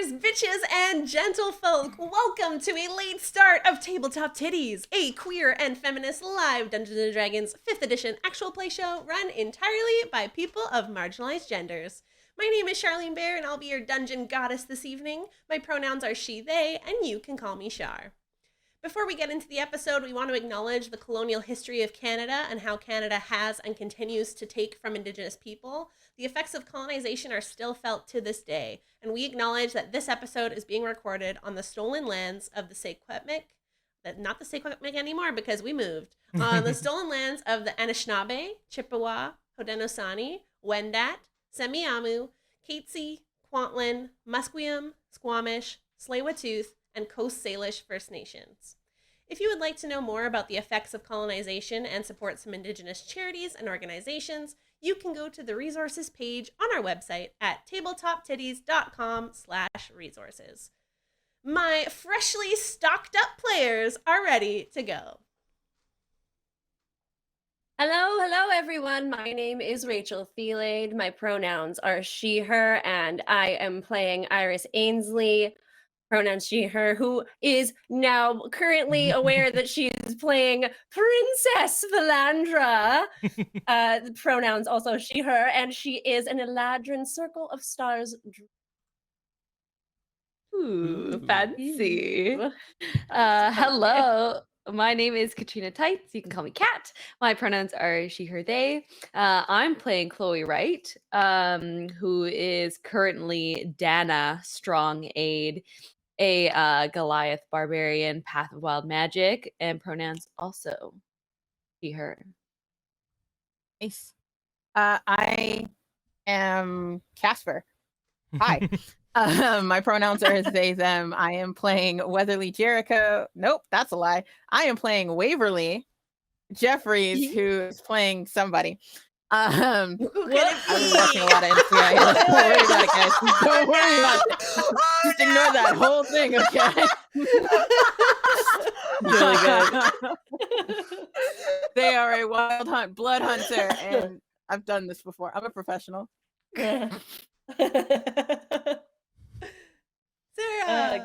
Queers, bitches, and gentlefolk, welcome to a late start of Tabletop Tiddies, a queer and feminist live Dungeons & Dragons 5th edition actual play show run entirely by people of marginalized genders. My name is Charlene Bear, and I'll be your dungeon goddess this evening. My pronouns are she, they, and you can call me Char. Before we get into the episode, we want to acknowledge the colonial history of Canada and how Canada has and continues to take from Indigenous people. The effects of colonization are still felt to this day, and we acknowledge that this episode is being recorded on the stolen lands of the Secwepemc, not the Secwepemc anymore because we moved, on the stolen lands of the Anishinaabe, Chippewa, Haudenosaunee, Wendat, Semiahmoo, Kaitz, Kwantlen, Musqueam, Squamish, Tsleil-Waututh, and Coast Salish First Nations. If you would like to know more about the effects of colonization and support some Indigenous charities and organizations, you can go to the resources page on our website at tabletoptiddies.com/resources. My freshly stocked up players are ready to go. Hello everyone. My name is Rachel Theilade. My pronouns are she, her, and I am playing Iris Ainsley, pronouns she, her, who is now currently aware that she is playing Princess Velandra. The pronouns also she, her, and she is an Eladrin Circle of Stars. Ooh, fancy. Hello. My name is Katrina Teitz. You can call me Kat. My pronouns are she, her, they. I'm playing Chloe Wright, who is currently Daana Strong Aid, a Goliath barbarian, Path of Wild Magic, and pronouns also she, her. Nice. I am Casper. Hi. My pronouns are they, them. I am playing Weatherly Jericho. Nope, that's a lie. I am playing Waverly Jeffries, who is playing somebody. Who could it I've be? been watching a lot of NCIS. Don't worry about it, guys. Don't worry about it. Just ignore that whole thing, okay? Really good. They are a wild hunt, blood hunter, and I've done this before. I'm a professional. Sara.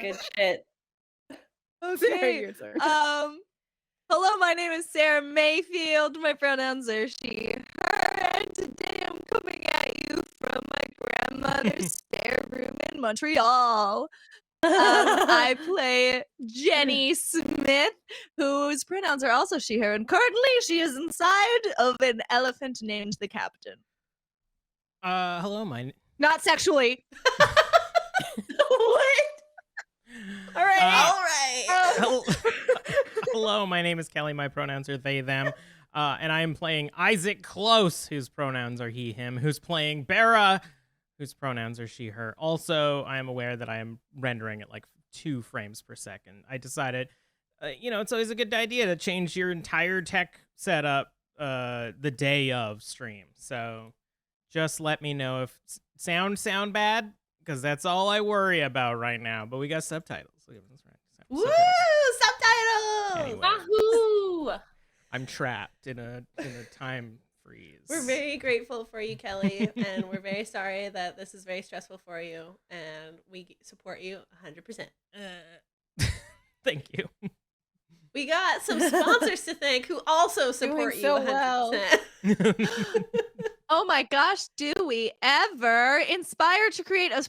Good shit. Okay. Hello, my name is Sara Mayfield. My pronouns are she, her, and today I'm coming at you from my grandmother's spare room in Montreal. I play Jenny Smith, whose pronouns are also she, her, and currently she is inside of an elephant named the Captain. Hello, Not sexually. What? All right. Hello, my name is Kelly. My pronouns are they, them. And I am playing Issac Close, whose pronouns are he, him, who's playing Beira, whose pronouns are she, her. Also, I am aware that I am rendering at like 2 frames per second. I decided, it's always a good idea to change your entire tech setup the day of stream. So just let me know if sound bad, because that's all I worry about right now. But we got subtitles. Woo! Subtitles! Anyway. Wahoo! I'm trapped in a time freeze. We're very grateful for you, Kelly, and we're very sorry that this is very stressful for you, and we support you 100%. Thank you. We got some sponsors to thank who also support you 100%. Oh my gosh, do we ever? Inspire to create a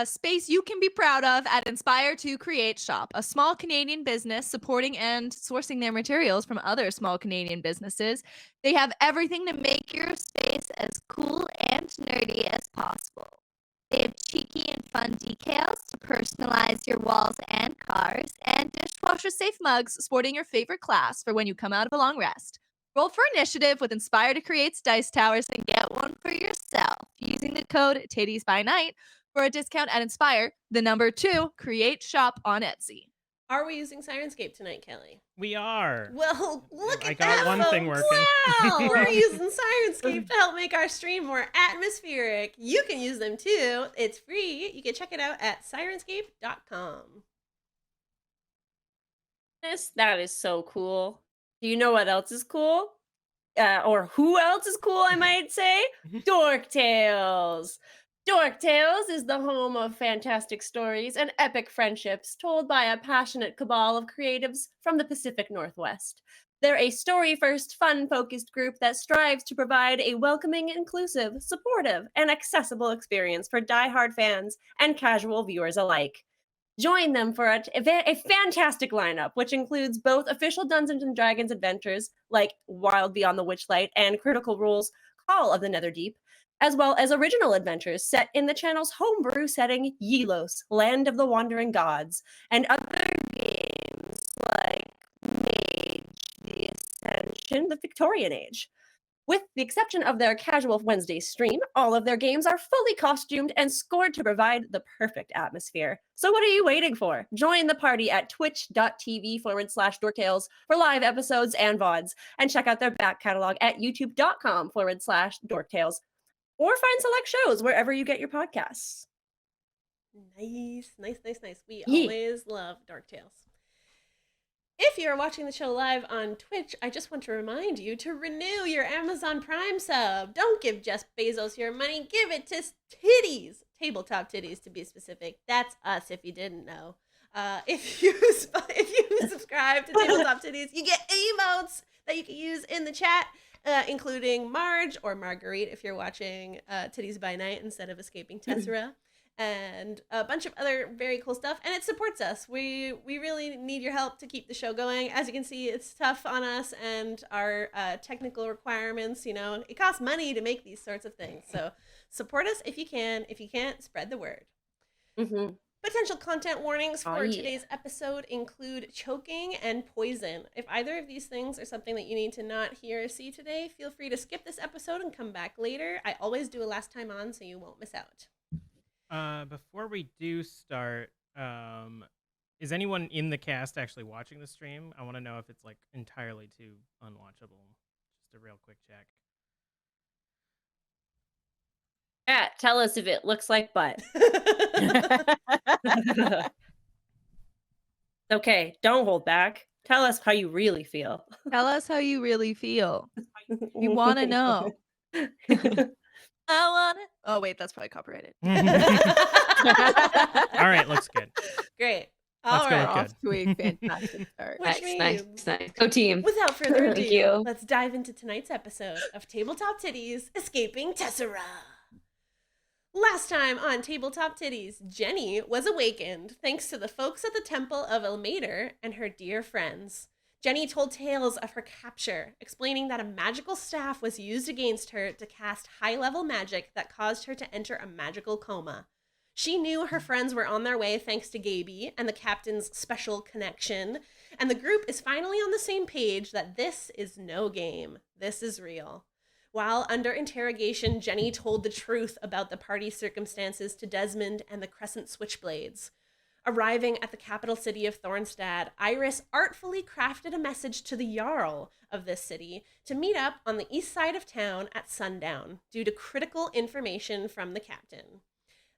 space you can be proud of at Inspire to Create Shop, a small Canadian business supporting and sourcing their materials from other small Canadian businesses. They have everything to make your space as cool and nerdy as possible. They have cheeky and fun decals to personalize your walls and cars, and dishwasher-safe mugs sporting your favorite class for when you come out of a long rest. Roll for initiative with Inspire to Create's Dice Towers and get one for yourself using the code TIDDIESBYNIGHT for a discount at Inspire, the number 2, Create Shop on Etsy. Are we using Sirenscape tonight, Kelly? We are. Well, look I at got that, one thing folks. working. Wow! We're using Sirenscape to help make our stream more atmospheric. You can use them too. It's free. You can check it out at sirenscape.com. That is so cool. Do you know what else is cool? Or who else is cool, I might say? Dork Tales. Dork Tales is the home of fantastic stories and epic friendships told by a passionate cabal of creatives from the Pacific Northwest. They're a story-first, fun-focused group that strives to provide a welcoming, inclusive, supportive, and accessible experience for die-hard fans and casual viewers alike. Join them for a fantastic lineup, which includes both official Dungeons & Dragons adventures like Wild Beyond the Witchlight and Critical Role's Call of the Netherdeep, as well as original adventures set in the channel's homebrew setting, Yelos, Land of the Wandering Gods, and other games like Mage, The Ascension, the Victorian Age. With the exception of their casual Wednesday stream, all of their games are fully costumed and scored to provide the perfect atmosphere. So what are you waiting for? Join the party at twitch.tv/dorktales for live episodes and VODs, and check out their back catalog at youtube.com/dorktales, or find select shows wherever you get your podcasts. Nice. We Yeah. always love Dark Tales. If you're watching the show live on Twitch, I just want to remind you to renew your Amazon Prime sub. Don't give Jeff Bezos your money. Give it to Tiddies. Tabletop Tiddies, to be specific. That's us, if you didn't know. If you subscribe to Tabletop Tiddies, you get emotes that you can use in the chat, including Marge or Marguerite if you're watching Tiddies by Night instead of escaping Tesora. And a bunch of other very cool stuff, and it supports us. We really need your help to keep the show going. As you can see, it's tough on us and our technical requirements. You know, it costs money to make these sorts of things. So support us if you can. If you can't, spread the word. Mm-hmm. Potential content warnings for yeah. today's episode include choking and poison. If either of these things are something that you need to not hear or see today, feel free to skip this episode and come back later. I always do a last time on so you won't miss out. Before we do start, is anyone in the cast actually watching the stream? I want to know if it's like entirely too unwatchable. Just a real quick check. Kat, tell us if it looks like butt. Okay, don't hold back. Tell us how you really feel. Tell us how you really feel. We want to know. I want it. Oh, wait, that's probably copyrighted. All right, looks good. Great. Let's All go right. with Off to a fantastic start. Which Nice. means, Go team. without further ado, Thank you. let's dive into tonight's episode of Tabletop Tiddies, Escaping Tesora. Last time on Tabletop Tiddies, Jenny was awakened thanks to the folks at the Temple of Elmater and her dear friends. Jenny told tales of her capture, explaining that a magical staff was used against her to cast high-level magic that caused her to enter a magical coma. She knew her friends were on their way thanks to Gaby and the captain's special connection, and the group is finally on the same page that this is no game. This is real. While under interrogation, Jenny told the truth about the party circumstances to Desmond and the Crescent Switchblades. Arriving at the capital city of Thornstad, Iris artfully crafted a message to the Jarl of this city to meet up on the east side of town at sundown, due to critical information from the captain.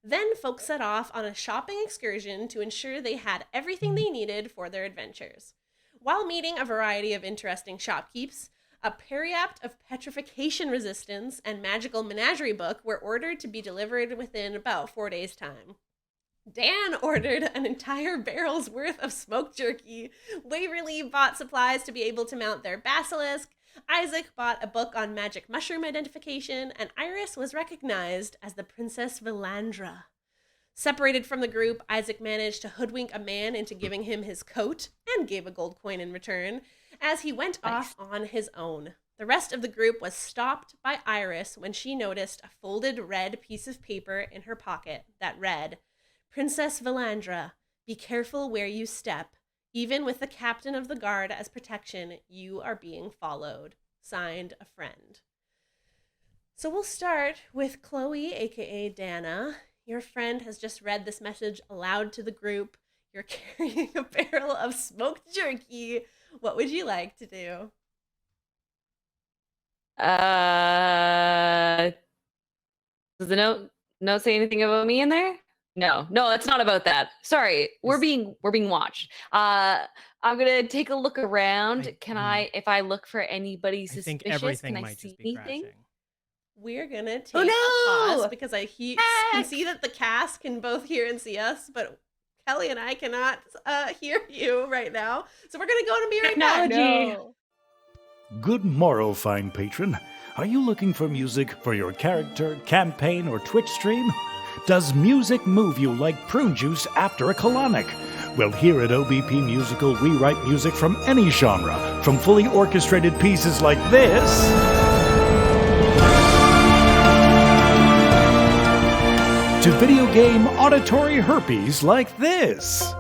Then folks set off on a shopping excursion to ensure they had everything they needed for their adventures. While meeting a variety of interesting shopkeepers, a periapt of petrification resistance and magical menagerie book were ordered to be delivered within about 4 days' time. Dan ordered an entire barrel's worth of smoked jerky. Waverly bought supplies to be able to mount their basilisk. Issac bought a book on magic mushroom identification, and Iris was recognized as the Princess Velandra. Separated from the group, Issac managed to hoodwink a man into giving him his coat and gave a gold coin in return, as he went off on his own. The rest of the group was stopped by Iris when she noticed a folded red piece of paper in her pocket that read, "Princess Velandra, be careful where you step. Even with the captain of the guard as protection, you are being followed. Signed, a friend." So we'll start with Chloe, aka Daana. Your friend has just read this message aloud to the group. You're carrying a barrel of smoked jerky. What would you like to do? Does the note say anything about me in there? No, it's not about that. Sorry, we're being watched. I'm gonna take a look around. Can I, if I look for anybody I suspicious, think everything can I might see just be anything? crashing. we're gonna take Oh, a no! pause because I can see that the cast can both hear and see us, but Kelly and I cannot hear you right now. So we're gonna go to Miranda. Technology. Good morrow, fine patron. Are you looking for music for your character, campaign, or Twitch stream? Does music move you like prune juice after a colonic? Well, here at OBP Musical, we write music from any genre, from fully orchestrated pieces like this, to video game auditory herpes like this.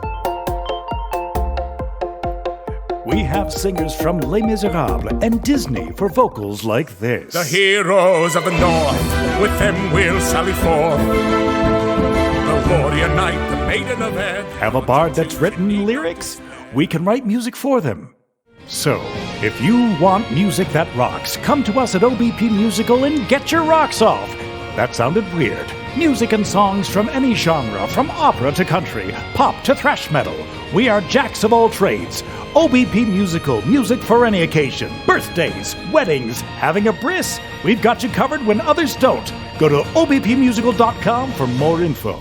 We have singers from Les Miserables and Disney for vocals like this. The heroes of the North, with them we'll sally forth. The warrior knight, the maiden of Ed. Have a bard that's written lyrics? We can write music for them. So, if you want music that rocks, come to us at OBP Musical and get your rocks off. That sounded weird. Music and songs from any genre, from opera to country, pop to thrash metal. We are jacks of all trades. OBP Musical, music for any occasion. Birthdays, weddings, having a bris. We've got you covered when others don't. Go to obpmusical.com for more info.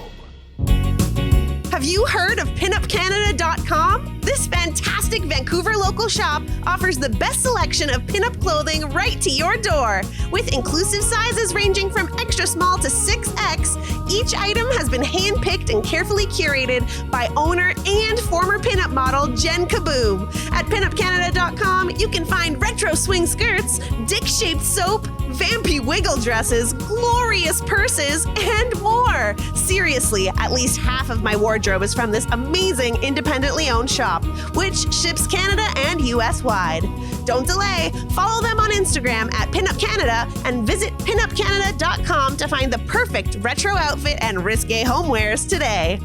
Have you heard of PinUpCanada.com? This fantastic Vancouver local shop offers the best selection of pinup clothing right to your door. With inclusive sizes ranging from extra small to 6X, each item has been handpicked and carefully curated by owner and former pinup model Jen Kaboom. At PinUpCanada.com, you can find retro swing skirts, dick-shaped soap, vampy wiggle dresses, glorious purses, and more. Seriously, at least half of my wardrobe is from this amazing independently owned shop, which ships Canada and US wide. Don't delay. Follow them on Instagram at PinUpCanada and visit PinUpCanada.com to find the perfect retro outfit and risque homewares today.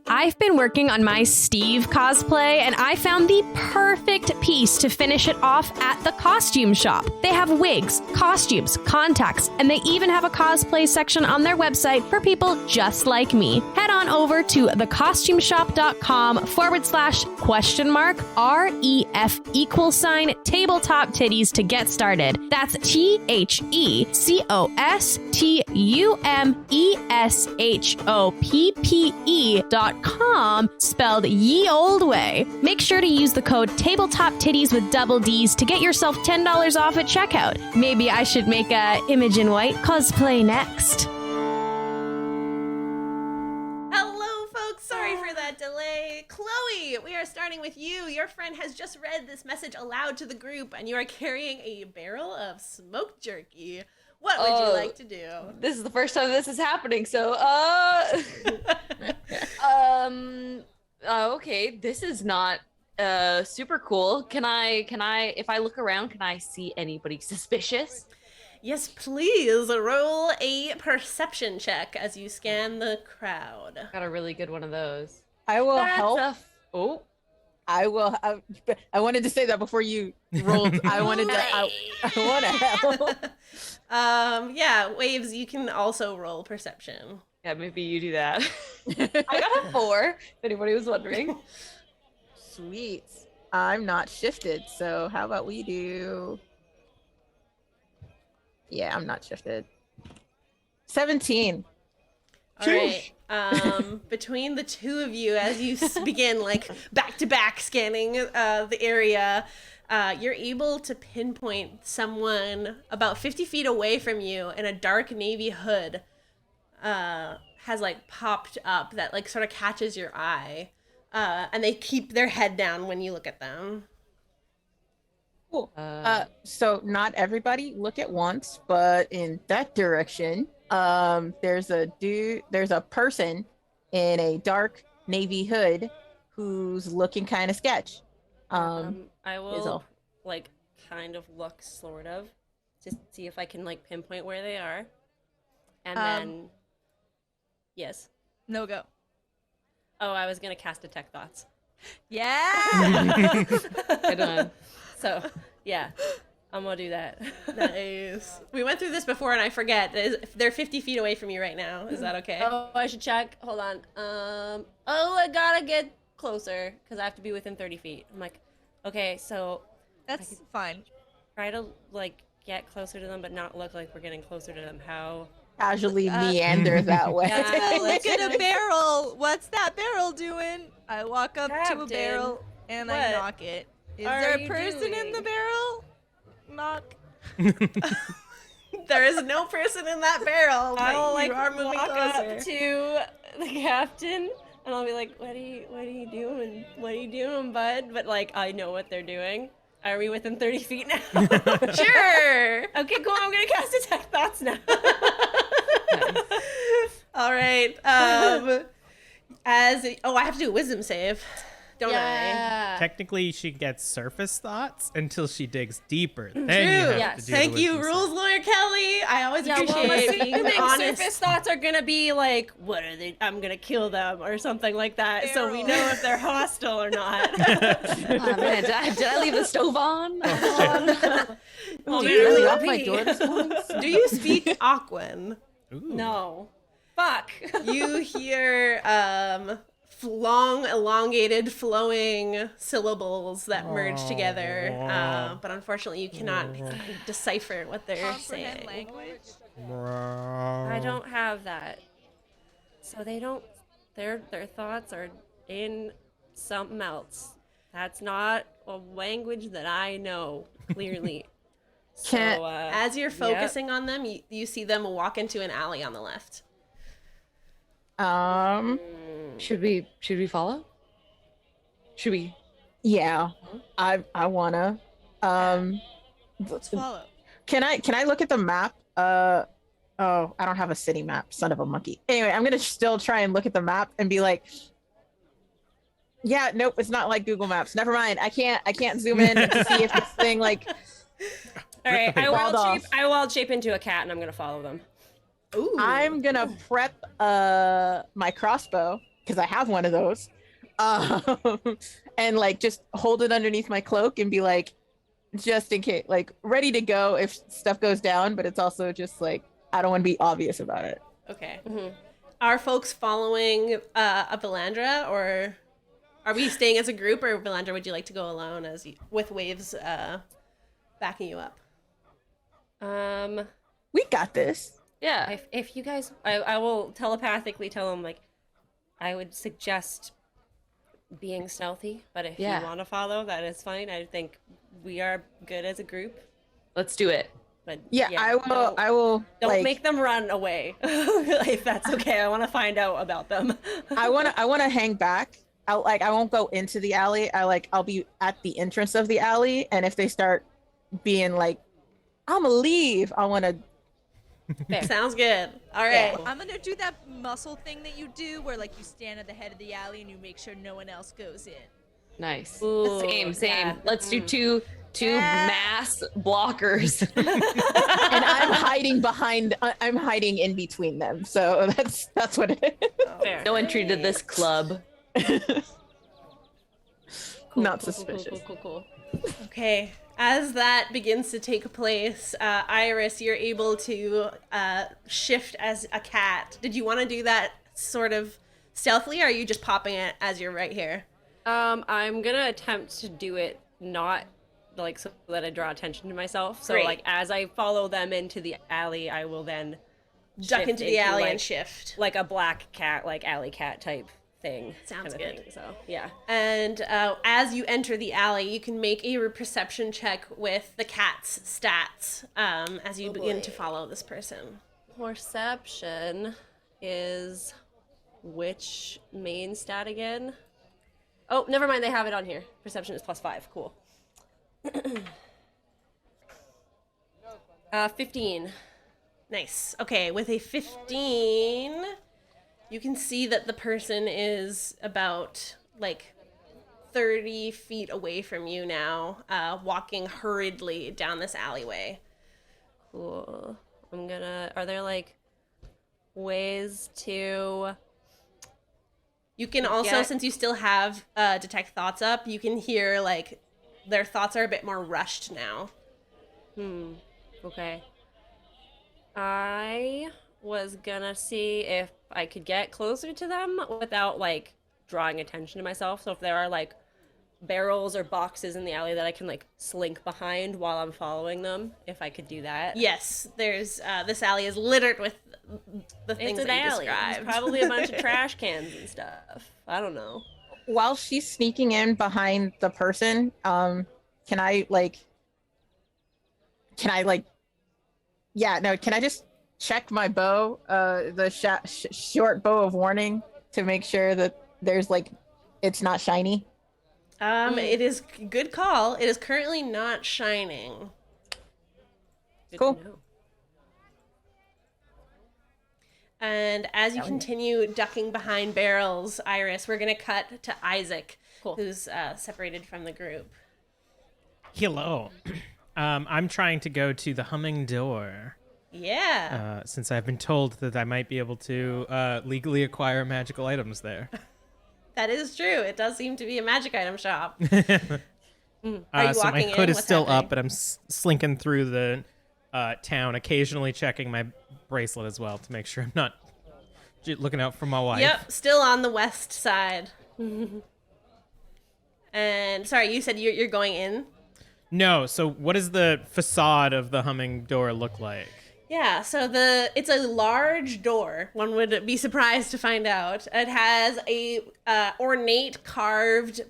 I've been working on my Steve cosplay, and I found the perfect piece to finish it off at the costume shop. They have wigs, costumes, contacts, and they even have a cosplay section on their website for people just like me. Head on over to thecostumeshop.com/REF tabletop titties to get started. That's TheCostumeShop.com, spelled ye old way. Make sure to use the code Tabletop Tiddies with double D's to get yourself $10 off at checkout. Maybe I should make a Imogen White cosplay next. Hello, folks. Sorry for that delay. Chloe, we are starting with you. Your friend has just read this message aloud to the group, and you are carrying a barrel of smoked jerky. What would you like to do? This is the first time this is happening, so okay, this is not super cool. Can I if I look around, can I see anybody suspicious? Yes, please roll a perception check as you scan the crowd. Got a really good one of those. I will help. Oh, I will. I wanted to say that before you rolled. I wanted to. I want to help. Yeah, Waves, you can also roll perception. yeah, maybe you do that. I got a 4, if anybody was wondering. Sweet. I'm not shifted, so how about we do? Yeah, I'm not shifted. 17. All right. Between the two of you, as you begin like back to back scanning the area, you're able to pinpoint someone about 50 feet away from you in a dark navy hood. Has like popped up that like sort of catches your eye, and they keep their head down when you look at them. Cool. So not everybody look at once, but in that direction, there's a person in a dark navy hood who's looking kind of sketch. I will like kind of look sort of to see if I can like pinpoint where they are. And then yes. No go. Oh, I was gonna cast Detect Thoughts. Yeah. Good one. So yeah, I'm gonna do that. Nice. We went through this before and I forget. They're 50 feet away from you right now. Is that okay? Oh, I should check. Hold on. Oh, I gotta get closer because I have to be within 30 feet. I'm like, okay, so That's fine. try to like get closer to them, but not look like we're getting closer to them. How? Casually meander that way. Yeah. Look at a barrel. What's that barrel doing? I walk up to a Captain, barrel and I what knock it. Is are there a you person in the doing? barrel? Knock. There is no person in that barrel. But I'll like you are moving walk closer. up to the captain and I'll be like, what are you doing? What are you doing, bud? But like, I know what they're doing. Are we within 30 feet now? Sure. Okay, cool. I'm gonna cast Detect Thoughts now. All right. I have to do a wisdom save, don't I? Technically, she gets surface thoughts until she digs deeper. Then you True. have Yes. to do Thank the you, wisdom rules lawyer Kelly. I always Yeah, well, appreciate being assuming honest. surface thoughts are gonna be like, what are they? I'm gonna kill them or something like that, so we know if they're hostile or not. Oh man, did I leave the stove on? Do Did I you, leave off my door this morning? do you speak Aquan? Ooh. No, fuck. You hear long, elongated, flowing syllables that merge together, but unfortunately you cannot decipher what they're Comprehend saying. language. I don't have that. So they don't. Their thoughts are in something else. That's not a language that I know clearly. Can't- So, As you're focusing on them, you see them walk into an alley on the left. Should we follow? Should we? Yeah, I wanna. Let's follow. Can I look at the map? Oh, I don't have a city map. Son of a monkey. Anyway, I'm gonna still try and look at the map and be like, yeah, nope, it's not like Google Maps. Never mind. I can't zoom in to see if this thing like. all right, Called off. I wild shape into a cat and I'm gonna follow them. Ooh. I'm gonna prep my crossbow because I have one of those, and like just hold it underneath my cloak and be like, just in case, like ready to go if stuff goes down. But it's also just like I don't want to be obvious about it. Okay. Mhm. Are folks following a Velandra, or are we staying as a group, or Velandra, would you like to go alone with waves backing you up? We got this. Yeah. If you guys, I will telepathically tell them like, I would suggest being stealthy, but if Yeah. you want to follow, that is fine. I think we are good as a group, Let's do it. but Yeah, I will. I will. Don't like, make them run away if that's okay. I want to find out about them. I want to hang back. I won't go into the alley. I'll be at the entrance of the alley, and if they start being like, I'm gonna leave, I want to. Sounds good. All right. I'm gonna do that muscle thing that you do where like you stand at the head of the alley and you make sure no one else goes in. Nice. Ooh, Same. yeah. Let's do two mass blockers. And I'm hiding behind. I'm hiding in between them. So that's what it is. Fair. No entry to this club. Not suspicious. Cool. Okay. As that begins to take place, Iris, you're able to shift as a cat. Did you want to do that sort of stealthily, or are you just popping it as you're right here? I'm gonna attempt to do it not like so that I draw attention to myself. So Great. like as I follow them into the alley, I will then Duck shift into the alley like, and shift. like a black cat, like alley cat type thing. Sounds kinda good. thing. So yeah. And as you enter the alley, you can make a perception check with the cat's stats as you begin to follow this person. Perception is which main stat again? Oh, never mind. They have it on here. Perception is +5. Cool. 15. Nice. Okay, with a 15, you can see that the person is about like 30 feet away from you now, walking hurriedly down this alleyway. Cool. Are there like ways to... You can also, Get- since you still have Detect Thoughts up, you can hear like their thoughts are a bit more rushed now. Okay. I was gonna see if I could get closer to them without like drawing attention to myself. So if there are like barrels or boxes in the alley that I can like slink behind while I'm following them, if I could do that. Yes, there's this alley is littered with the things It's that an you alley. There's described. probably a bunch of trash cans and stuff. I don't know. While she's sneaking in behind the person, can I just check my bow, the short bow of warning, to make sure that there's like, it's not shiny? It is good call. It is currently not shining. Good Cool. to know. And as you continue ducking behind barrels, Iris, we're gonna cut to Isaac, Cool. who's separated from the group. Hello. I'm trying to go to the humming door. Yeah. Since I've been told that I might be able to legally acquire magical items there. That is true. It does seem to be a magic item shop. Are you So my walking hood in? is What's still happening? up, but I'm slinking through the town, occasionally checking my bracelet as well to make sure I'm not looking out for my wife. Yep, still on the west side. And sorry, you said you're going in? No, so what does the facade of the humming door look like? Yeah, so it's a large door. One would be surprised to find out. It has a ornate carved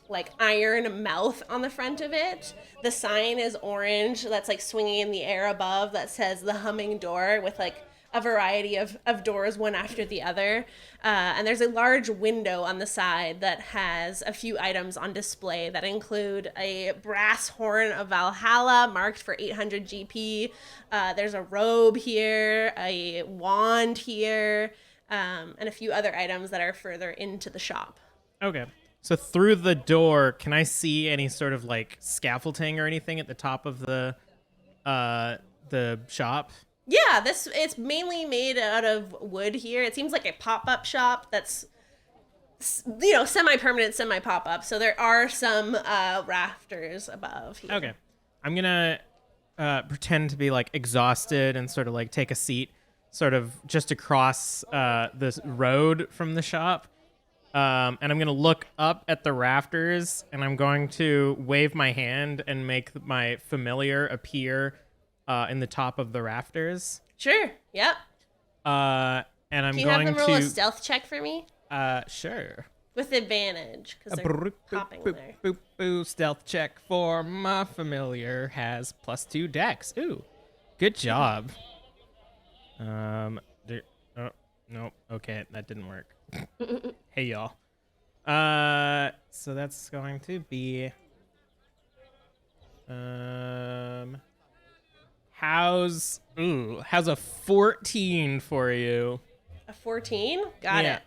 like iron mouth on the front of it. The sign is orange that's like swinging in the air above that says the humming door with like a variety of doors, one after the other. And there's a large window on the side that has a few items on display that include a brass horn of Valhalla marked for 800 GP. There's a robe here, a wand here, and a few other items that are further into the shop. Okay. So through the door, can I see any sort of like scaffolding or anything at the top of the shop? Yeah, it's mainly made out of wood here. It seems like a pop-up shop that's, semi-permanent, semi-pop-up. So there are some rafters above here. Okay. I'm going to pretend to be like exhausted and sort of like take a seat sort of just across this road from the shop. And I'm going to look up at the rafters and I'm going to wave my hand and make my familiar appear in the top of the rafters. Sure, yep. And I'm Can you going have them roll a to stealth check for me? sure. With advantage, because they're hopping there. Boop, boop. Stealth check for my familiar has +2 dex. Ooh, good job. Oh, no. Okay, that didn't work. Hey, y'all. So that's going to be how's a 14 for you? A 14? Got Yeah. it.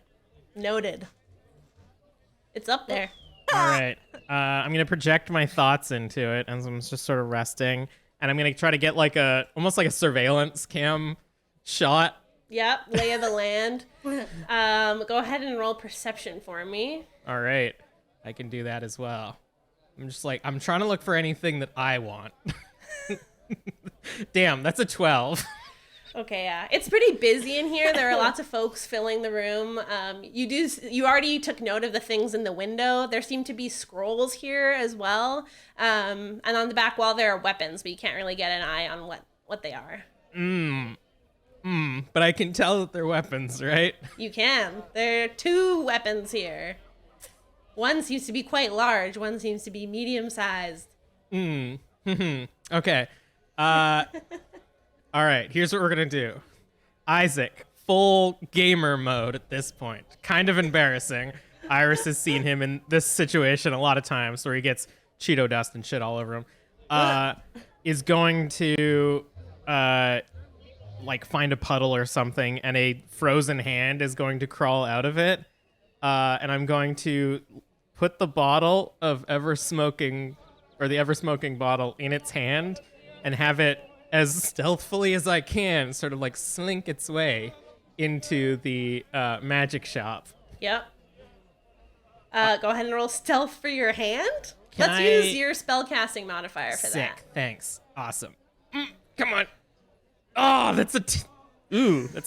Noted. It's up there. All right. I'm gonna project my thoughts into it as I'm just sort of resting, and I'm gonna try to get like almost like a surveillance cam shot. Yep, lay of the land. Go ahead and roll perception for me. All right, I can do that as well. I'm trying to look for anything that I want. Damn, that's a 12. Okay, yeah. It's pretty busy in here. There are lots of folks filling the room. You already took note of the things in the window. There seem to be scrolls here as well. And on the back wall there are weapons, but you can't really get an eye on what they are. But I can tell that they're weapons, right? You can. There are 2 weapons here. One seems to be quite large. One seems to be medium-sized. Okay. All right, here's what we're going to do. Isaac, full gamer mode at this point. Kind of embarrassing. Iris has seen him in this situation a lot of times where he gets Cheeto dust and shit all over him. Is going to like find a puddle or something, and a frozen hand is going to crawl out of it. And I'm going to put the bottle of the ever smoking bottle in its hand and have it as stealthily as I can sort of like slink its way into the magic shop. Yep. Go ahead and roll stealth for your hand. Can Let's I- use your spellcasting modifier for Sick. that. Thanks. Awesome. Come on. Oh, that's a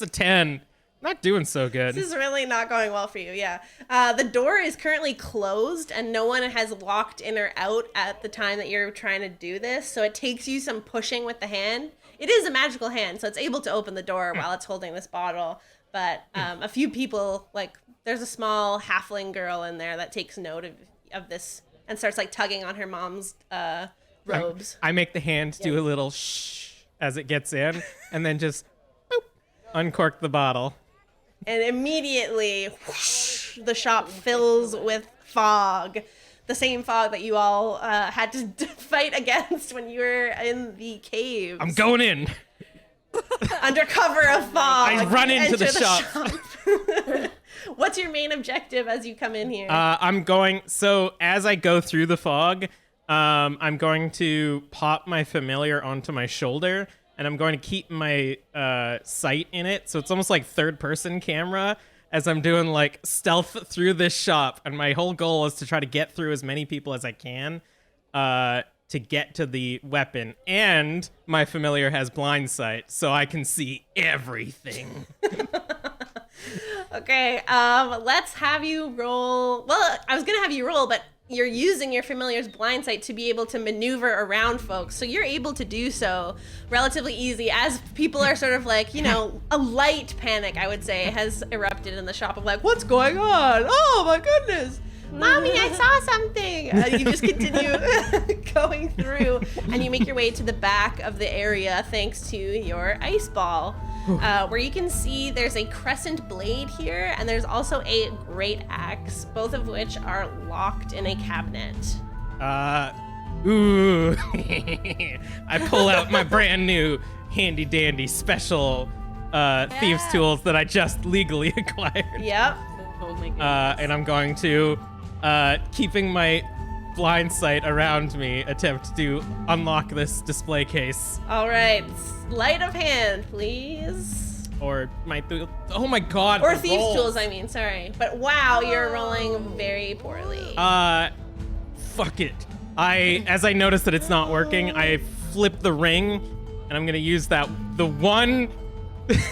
10. Not doing so good. This is really not going well for you, yeah. The door is currently closed and no one has walked in or out at the time that you're trying to do this, so it takes you some pushing with the hand. It is a magical hand, so it's able to open the door while it's holding this bottle, but a few people, like, there's a small halfling girl in there that takes note of this and starts, like, tugging on her mom's robes. I make the hand do a little shh as it gets in, and then just boop, uncork the bottle. And immediately, whoosh, the shop fills with fog. The same fog that you all had to fight against when you were in the caves. I'm going in. Under cover of fog. I run into the shop. What's your main objective as you come in here? So as I go through the fog, I'm going to pop my familiar onto my shoulder, and I'm going to keep my sight in it. So it's almost like third-person camera as I'm doing, like, stealth through this shop. And my whole goal is to try to get through as many people as I can to get to the weapon. And my familiar has blind sight, so I can see everything. Okay, let's have you roll. Well, I was going to have you roll, but you're using your familiar's blind sight to be able to maneuver around folks. So you're able to do so relatively easy as people are sort of like, you know, a light panic, I would say, has erupted in the shop of like, what's going on? Oh my goodness. Mommy, I saw something. You just continue going through and you make your way to the back of the area thanks to your ice ball. Where you can see there's a crescent blade here, and there's also a great axe, both of which are locked in a cabinet. Ooh. I pull out my brand new handy dandy special thieves tools that I just legally acquired. Yep. Oh my goodness. And I'm going to, keeping my blind sight around me, attempt to unlock this display case. All right. Sleight of hand, please. Or my oh my god. Or the thieves rolls. tools, I mean, sorry. But wow, you're rolling very poorly. Fuck it. As I notice that it's not working, I flip the ring, and I'm gonna use the one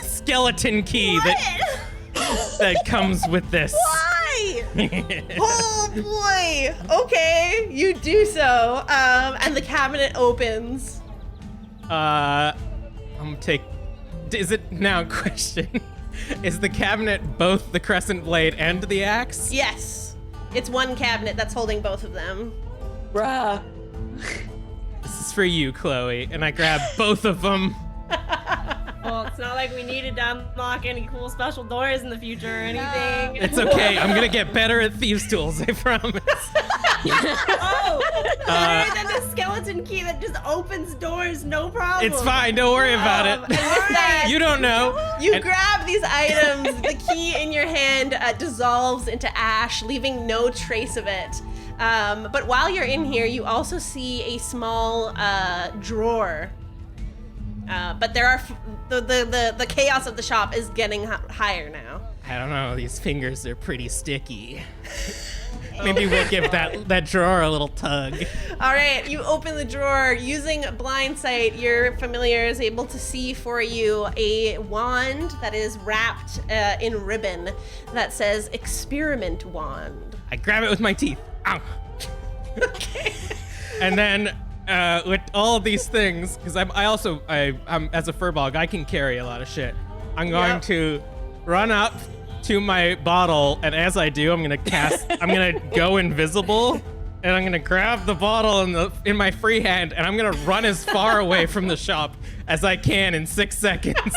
skeleton key that comes with this. Why? Oh boy. Okay, you do so. And the cabinet opens. Is it now question? Is the cabinet both the crescent blade and the axe? Yes. It's one cabinet that's holding both of them. Bruh. This is for you, Chloe. And I grab both of them. Well, it's not like we needed to unlock any cool special doors in the future or anything. It's okay. I'm gonna get better at thieves' tools, I promise. Better than the skeleton key that just opens doors, no problem. It's fine. Don't worry about And it. with that, You don't know. you grab these items. The key in your hand dissolves into ash, leaving no trace of it. But while you're in here, you also see a small drawer. But there are the chaos of the shop is getting higher now. I don't know. These fingers are pretty sticky. Maybe we'll give that drawer a little tug. All right, you open the drawer. Using blind sight, your familiar is able to see for you a wand that is wrapped in ribbon that says experiment wand. I grab it with my teeth. Ow. Okay. And then with all of these things, because I'm as a furball, I can carry a lot of shit. I'm going to run up to my bottle, and as I do, I'm gonna go invisible, and I'm gonna grab the bottle in my free hand, and I'm gonna run as far away from the shop as I can in 6 seconds.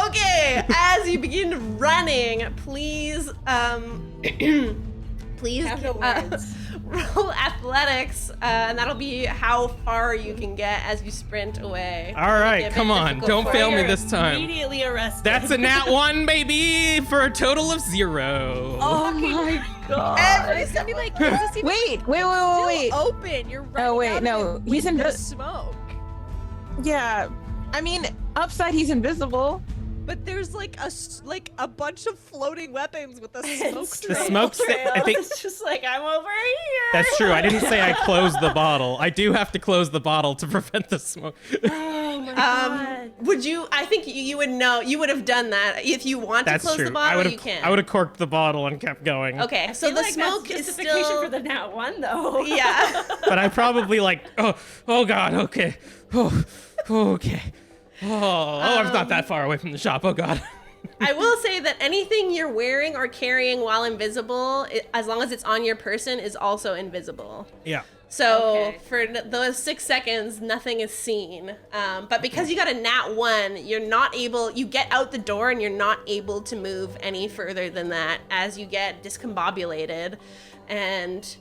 Okay, as you begin running, please, please roll athletics, and that'll be how far you can get as you sprint away. All right, come on, don't fail me this time. Immediately arrested. That's a nat 1, baby, for a total of 0. Oh my god. Every It's gonna be like, does this even Wait. open? You're running Oh, wait, out no, of it he's with in the the- smoke. Yeah. I mean, upside he's invisible. But there's like a bunch of floating weapons with a smoke The trail. smoke I think It's just like, I'm over here. that's true. I didn't say I closed the bottle. I do have to close the bottle to prevent the smoke. Oh my Would you? I think you would know. You would have done that if you want That's to close true. the bottle. You can. I would have corked the bottle and kept going. Okay, so the smoke is still for the nat one though. Yeah. But I probably like, oh God, okay, okay. I'm not that far away from the shop. Oh God. I will say that anything you're wearing or carrying while invisible, as long as it's on your person, is also invisible. Yeah. So for those 6 seconds, nothing is seen. But because you got a nat 1, you're not able, you get out the door and you're not able to move any further than that as you get discombobulated. And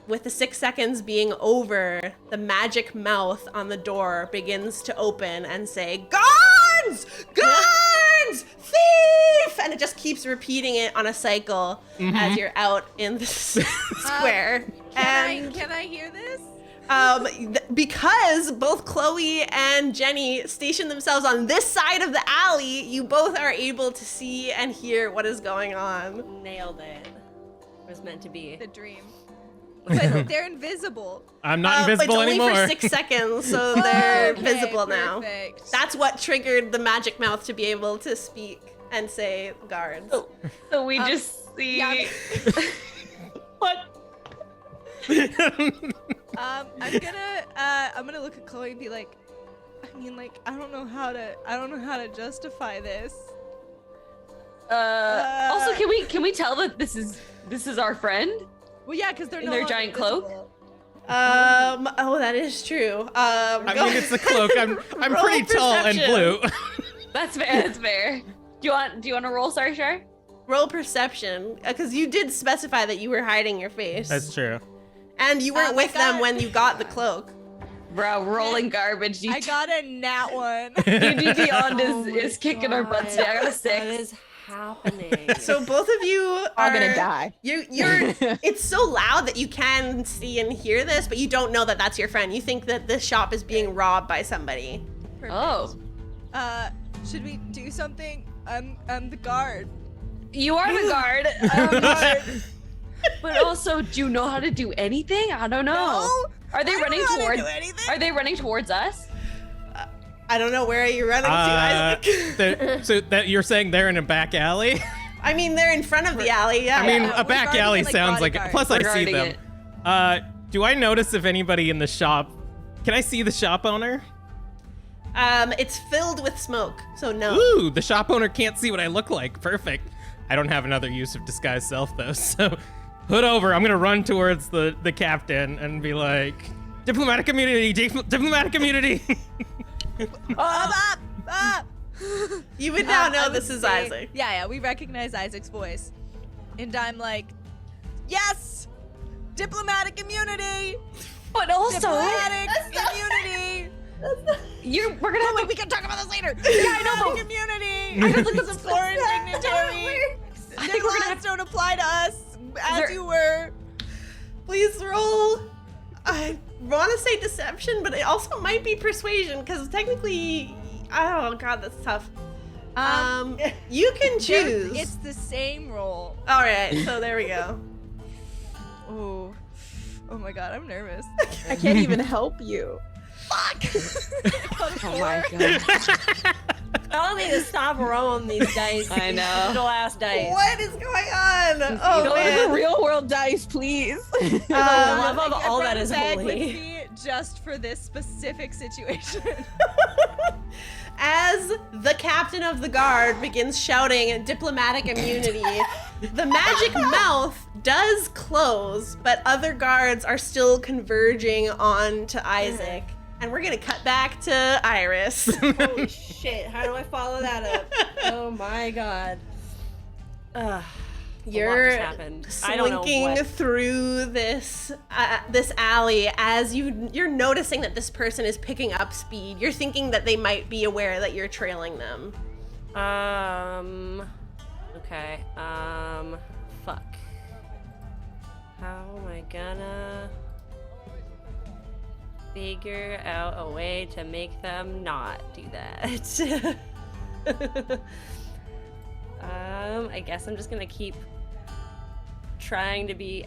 with the 6 seconds being over, the magic mouth on the door begins to open and say, "Guards! Guards! Thief!" And it just keeps repeating it on a cycle as you're out in the square. Can I hear this? Because both Chloe and Jenny station themselves on this side of the alley, you both are able to see and hear what is going on. Nailed it. It was meant to be. The dream. But they're invisible. I'm not invisible it's anymore. only for 6 seconds, so they're Okay, visible now. perfect. That's what triggered the magic mouth to be able to speak and say guards. So we just see. yeah, What? I'm gonna look at Chloe and be like, I don't know how to justify this. Also, can we tell that this is our friend? Well, yeah, because they're In no their longer giant cloak? visible. Oh, that is true. I mean, it's the cloak. I'm Roll pretty tall and perception. blue. That's fair. That's fair. Do you want to roll, Shar? Roll perception, because you did specify that you were hiding your face. That's true. And you weren't with them when you got the cloak. Bro, rolling garbage. I got a nat 1. D&D Beyond is kicking our butts today. I got a 6. What is happening? So both of you All are gonna die. You're it's so loud that you can see and hear this, but you don't know that that's your friend. You think that this shop is being robbed by somebody. Perfect. Oh, Should we do something? I'm the guard. you are the guard. But also, do you know how to do anything? I don't know. No, Are they I don't running know how to towards? do anything. Are they running towards us? I don't know where are you running to, Isaac. So that you're saying they're in a back alley? I mean, they're in front of the alley. Yeah. I mean, Yeah, a we're back guarding alley it like sounds like. bodyguards. Plus, I We're see guarding them. Do I notice if anybody in the shop? Can I see the shop owner? It's filled with smoke, so no. Ooh, the shop owner can't see what I look like. Perfect. I don't have another use of disguise self though, so hood over. I'm gonna run towards the captain and be like, diplomatic immunity, diplomatic immunity. You would now know I would this is say- Isaac. Yeah, we recognize Isaac's voice. And I'm like, yes! Diplomatic immunity! But also, Diplomatic immunity! we're gonna have Wait, to. we can talk about this later! I know, but- Immunity! I don't think He's a foreign dignitary! I Their think we're gonna laws have. don't apply to us, as there- you were. Please roll. I want to say deception, but it also might be persuasion because technically, oh god, that's tough. You can choose. It's the same roll. All right, so there we go. Oh. Oh my god, I'm nervous. I can't even help you. Oh my god. Y'all need to stop rolling these dice. I know. The last dice. What is going on? Oh Go to the man. real world dice, please. The love of Like, I all brought that a is bag with holy. me just for this specific situation. As the captain of the guard begins shouting diplomatic immunity, the magic mouth does close, but other guards are still converging on to Isaac. And we're gonna cut back to Iris. Holy shit! How do I follow that up? Oh my god. You're just happened. I don't know slinking what. through this this alley as you're noticing that this person is picking up speed. You're thinking that they might be aware that you're trailing them. Okay. Fuck. How am I gonna figure out a way to make them not do that? I guess I'm just gonna keep trying to be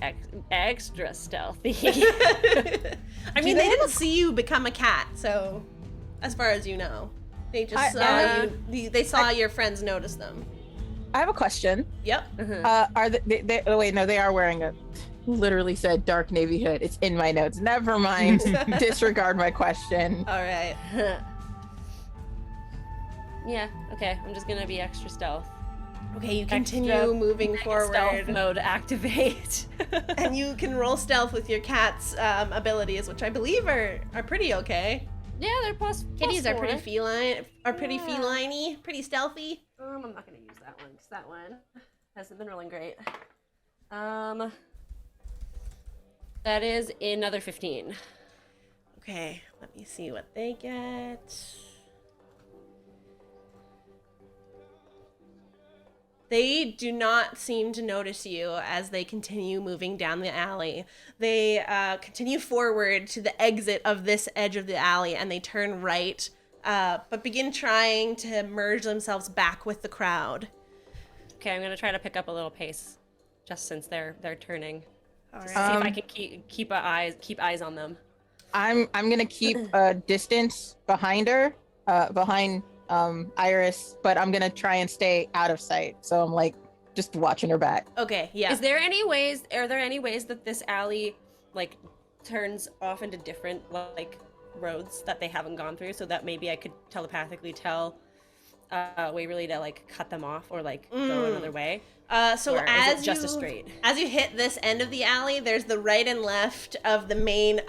extra stealthy. I mean, they didn't see you become a cat, so as far as you know. They just saw you. They saw your friends notice them. I have a question. Yep. Are they oh wait, no, they are wearing a literally said dark navy hood. It's in my notes. Never mind. Disregard my question. All right. Yeah, okay. I'm just gonna be extra stealth. Okay, you continue moving forward. Stealth mode activate. And you can roll stealth with your cat's abilities, which I believe are pretty okay. Yeah, they're plus. Kitties plus are pretty 4. feline, feline-y, pretty stealthy. I'm not gonna use that one because that one hasn't been rolling great. That is another 15. Okay, let me see what they get. They do not seem to notice you as they continue moving down the alley. They continue forward to the exit of this edge of the alley, and they turn right, but begin trying to merge themselves back with the crowd. Okay, I'm gonna try to pick up a little pace, just since they're turning. All To right. see if I can keep eyes on them. I'm gonna keep a distance behind her, behind Iris, but I'm gonna try and stay out of sight. So I'm like just watching her back. Okay, yeah. Are there any ways that this alley like turns off into different like roads that they haven't gone through, so that maybe I could telepathically tell Waverly to like cut them off or like go another way? So or as is it just you, a straight? As you hit this end of the alley, there's the right and left of the main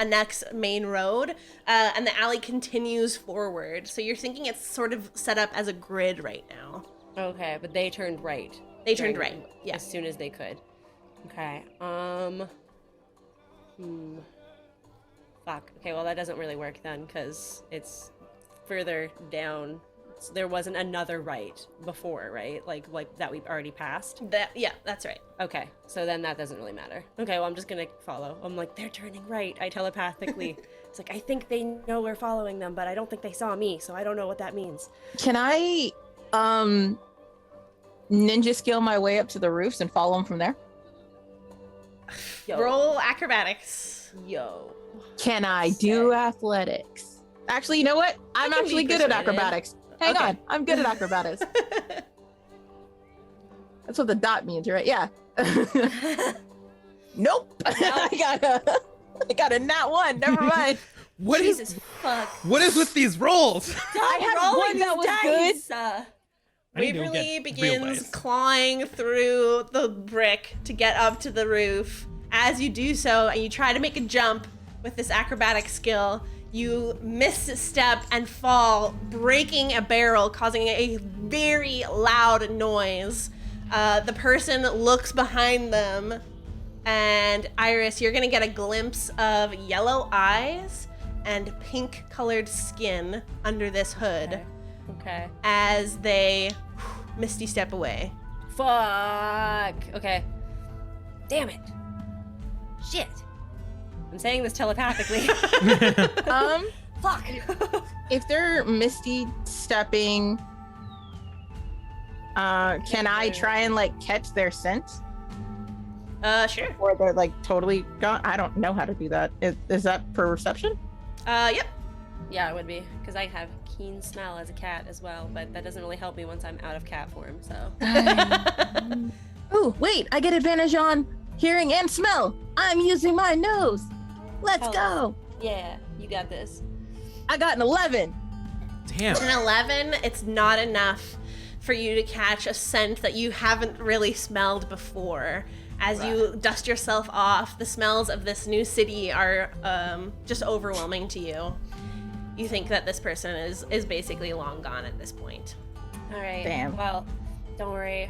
road, and the alley continues forward. So you're thinking it's sort of set up as a grid right now. Okay, but they turned right. They turned right, yeah. As soon as they could. Okay. Fuck. Okay, well that doesn't really work then, because it's further down. So there wasn't another right before, right? Like that we've already passed? Yeah, that's right. Okay, so then that doesn't really matter. Okay, well I'm just gonna follow. I'm like, they're turning right. I telepathically. It's like, I think they know we're following them, but I don't think they saw me, so I don't know what that means. Can I ninja skill my way up to the roofs and follow them from there? Yo. Roll acrobatics. Yo. Can I do athletics? Actually, you know what? I'm can be actually good at persuaded. acrobatics. Hang Okay. on. I'm good at acrobatics. That's what the dot means, right? Yeah. Nope. I got a nat 1. Never mind. What is Jesus fuck. what is with these rolls? I had one that was good. I need to Waverly get real begins dice. clawing through the brick to get up to the roof. As you do so, and you try to make a jump with this acrobatic skill, you misstep and fall, breaking a barrel, causing a very loud noise. The person looks behind them, and Iris, you're gonna get a glimpse of yellow eyes and pink-colored skin under this hood Okay. as they misty step away. Fuck. Okay. Damn it. Shit. I'm saying this telepathically. Fuck. If they're misty stepping, can I try and like catch their scent? Sure. Or they're like totally gone? I don't know how to do that. Is that perception? Yep. Yeah, it would be, because I have keen smell as a cat as well, but that doesn't really help me once I'm out of cat form, so. Oh, wait, I get advantage on hearing and smell. I'm using my nose. Let's go. Yeah, you got this. I got an 11. Damn. An 11, it's not enough for you to catch a scent that you haven't really smelled before. As you dust yourself off, the smells of this new city are just overwhelming to you. You think that this person is basically long gone at this point. All right. Damn. Well, don't worry.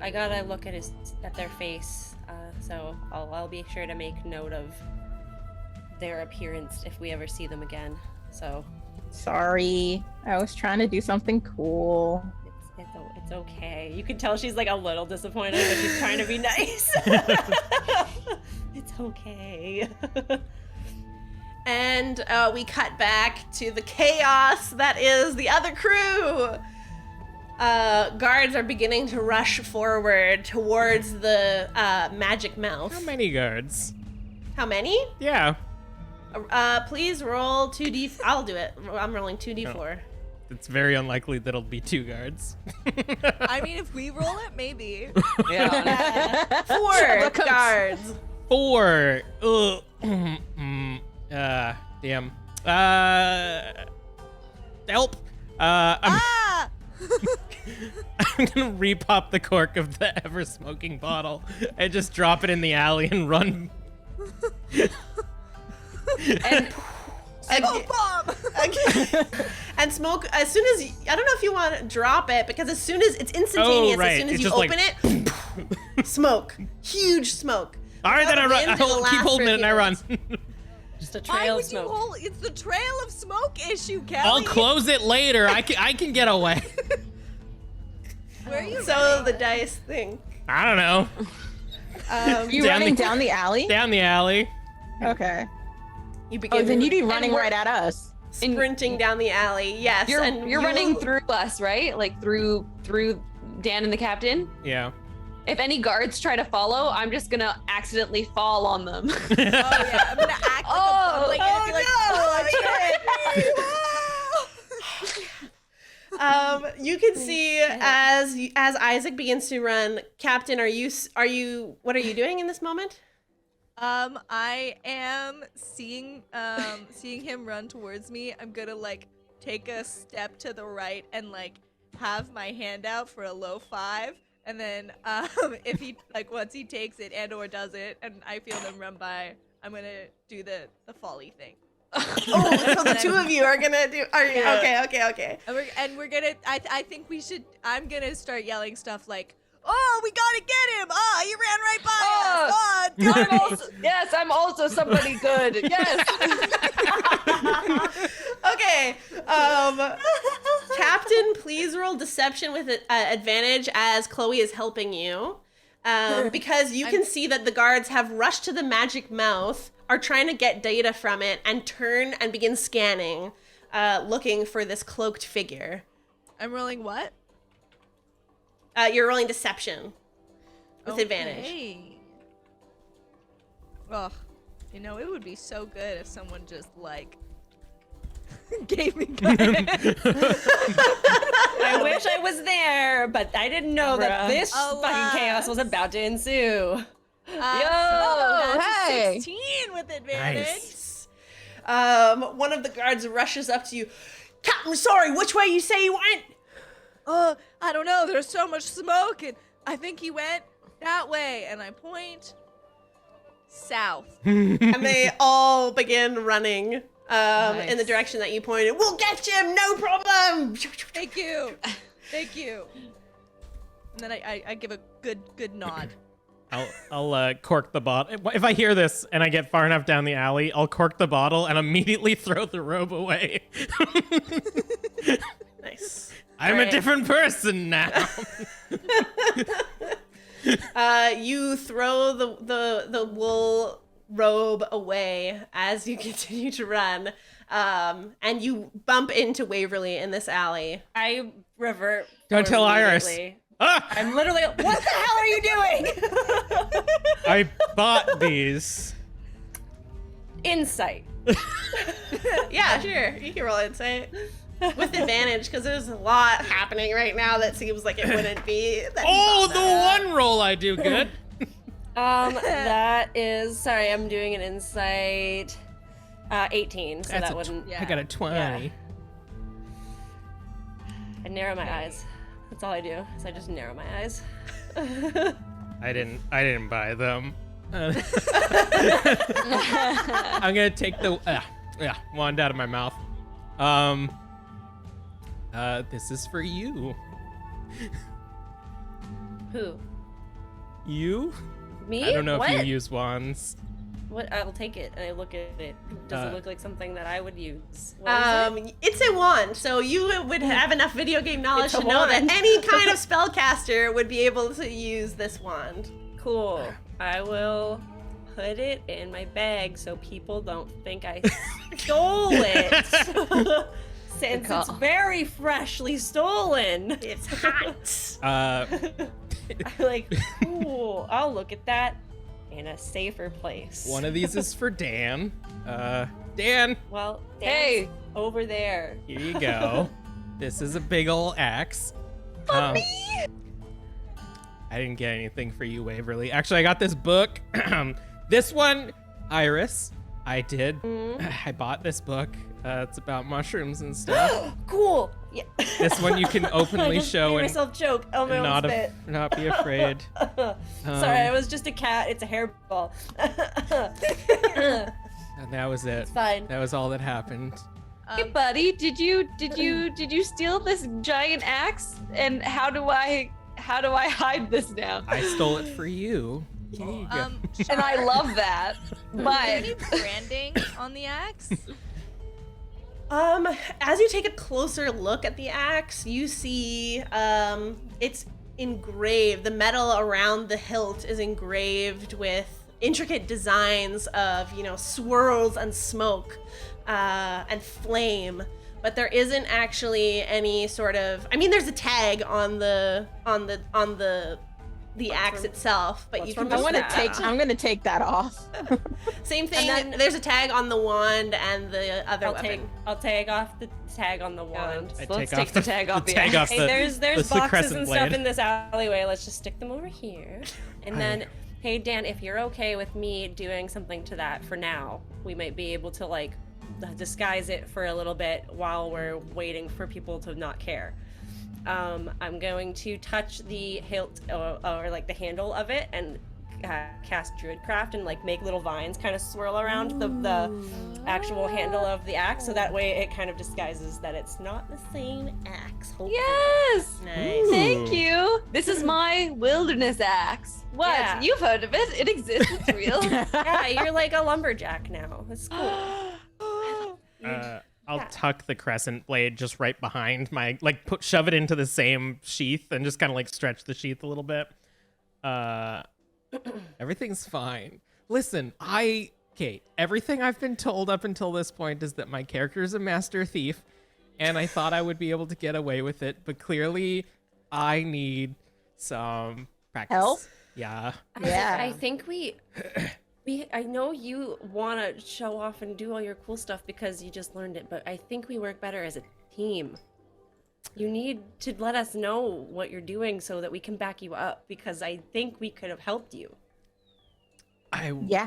I gotta look at their face, so I'll be sure to make note of their appearance if we ever see them again. So. Sorry, I was trying to do something cool. It's okay. You can tell she's like a little disappointed, but she's trying to be nice. It's okay. And we cut back to the chaos that is the other crew. Guards are beginning to rush forward towards the magic mouth. How many guards? How many? Yeah. Please roll 2d. I'll do it. I'm rolling 2d4. It's very unlikely that it'll be 2 guards. I mean, if we roll it, maybe. Yeah. 4 guards. 4. Ugh. Damn. Help. I'm gonna repop the cork of the ever-smoking bottle and just drop it in the alley and run. And Smoke bomb! And smoke, as soon as, I don't know if you want to drop it, because as soon as, it's instantaneous, right. as soon as It's you just open it, smoke. Huge smoke. All right, then I run. It'll Keep last holding for it a and few I run. Just a Why trail of would you smoke. hold? It's the trail of smoke issue, Kelly. I'll close it later. I can get away. Where are you So running? the dice thing. I don't know. You Down running the- down the alley? Down the alley. Okay. You begin Oh, then you'd be And running we're- right at us. sprinting down the alley. Yes, you're and you- running through us, right? Like through Dan and the captain. Yeah. If any guards try to follow, I'm just gonna accidentally fall on them. Oh yeah, I'm gonna act like Oh, a like, oh, you can see as Isaac begins to run. Captain, what are you doing in this moment? I am seeing him run towards me. I'm gonna like take a step to the right and like have my hand out for a low 5, and then if he like once he takes it and or does it and I feel them run by, I'm gonna do the folly thing. Oh, so the two of you are gonna do. Are you okay? And we're gonna. I think we should. I'm gonna start yelling stuff like, "Oh, we gotta get him! Oh, he ran right by us! Oh, Yes, I'm also somebody good. Yes. Okay. Captain, please roll deception with advantage as Chloe is helping you. Because you can see that the guards have rushed to the magic mouth, are trying to get data from it, and turn and begin scanning, looking for this cloaked figure. I'm rolling what? You're rolling deception with advantage. Okay. Ugh. You know, it would be so good if someone just like gave me guidance. I wish I was there, but I didn't know that this Alas. fucking chaos was about to ensue. Oh, that's a hey. 16 with advantage. Nice. One of the guards rushes up to you. Captain, sorry, which way you say you went? I don't know. There's so much smoke, and I think he went that way. And I point south. And they all begin running in the direction that you pointed. We'll get him, no problem. Thank you. Thank you. And then I give a good nod. I'll cork the bottle. If I hear this and I get far enough down the alley, I'll cork the bottle and immediately throw the robe away. Nice. I'm a different person now. You throw the wool robe away as you continue to run, and you bump into Waverly in this alley. I revert. Don't tell Iris. immediately. Ah! I'm literally. What the hell are you doing? I bought these. Insight. Yeah, sure. You can roll insight with advantage because there's a lot happening right now that seems like it wouldn't be. That you Oh, bought the that. one roll I do good. That is. Sorry, I'm doing an insight. 18. So That's that a wouldn't. Yeah. I got a 20. Yeah. I narrow my eyes. That's all I do. Is I just narrow my eyes. I didn't buy them. I'm gonna take the wand out of my mouth. This is for you. Who? You? Me? I don't know what? if you use wands. What? I'll take it and I look at it. Does it look like something that I would use? What is it? It's a wand, so you would have enough video game knowledge It's a to know that wand. any kind of spellcaster would be able to use this wand. Cool. I will put it in my bag so people don't think I stole it. Since call. it's very freshly stolen. It's hot. I'm like, cool. I'll look at that. in a safer place. One of these is for Dan. Dan, Well, Hey. Dan's over there. here you go. This is a big ol' axe. I didn't get anything for you, Waverly. Actually, I got this book. This one, Iris, I did. I bought this book. It's about mushrooms and stuff. Cool. Yeah. This one you can I openly just show made and myself choke on my own not, spit. not be afraid. Sorry, I was just a cat. It's a hairball. And that was it. Fine. That was all that happened. Hey, buddy, did you steal this giant axe? And how do I hide this now? I stole it for you. Here you go. And I love that. But Any branding on the axe? As you take a closer look at the axe, you see it's engraved. The metal around the hilt is engraved with intricate designs of, swirls and smoke and flame. But there isn't actually any sort of. I mean, there's a tag on the axe itself, but you can. I'm just gonna take that off. Same thing. And then- there's a tag on the wand and the other I'll take off the tag on the wand. let's take the tag off the tag off Hey, the, there's the boxes crescent and blade. stuff in this alleyway. Let's just stick them over here. And then, hey Dan, if you're okay with me doing something to that for now, we might be able to like disguise it for a little bit while we're waiting for people to not care. I'm going to touch the hilt or like the handle of it and cast Druidcraft and like make little vines kind of swirl around the actual handle of the axe, so that way it kind of disguises that it's not the same axe. Hopefully. yes, Nice. thank you. This is my wilderness axe. What? Yeah. You've heard of it? It exists. It's real. Yeah, you're like a lumberjack now. That's cool. I'll tuck the crescent blade just right behind my, shove it into the same sheath and just kind of like stretch the sheath a little bit. Everything's fine. Listen, everything I've been told up until this point is that my character is a master thief, and I thought I would be able to get away with it, but clearly I need some practice. Help? Yeah. Yeah. I think I know you want to show off and do all your cool stuff because you just learned it, but I think we work better as a team. You need to let us know what you're doing so that we can back you up, because I think we could have helped you. Yeah.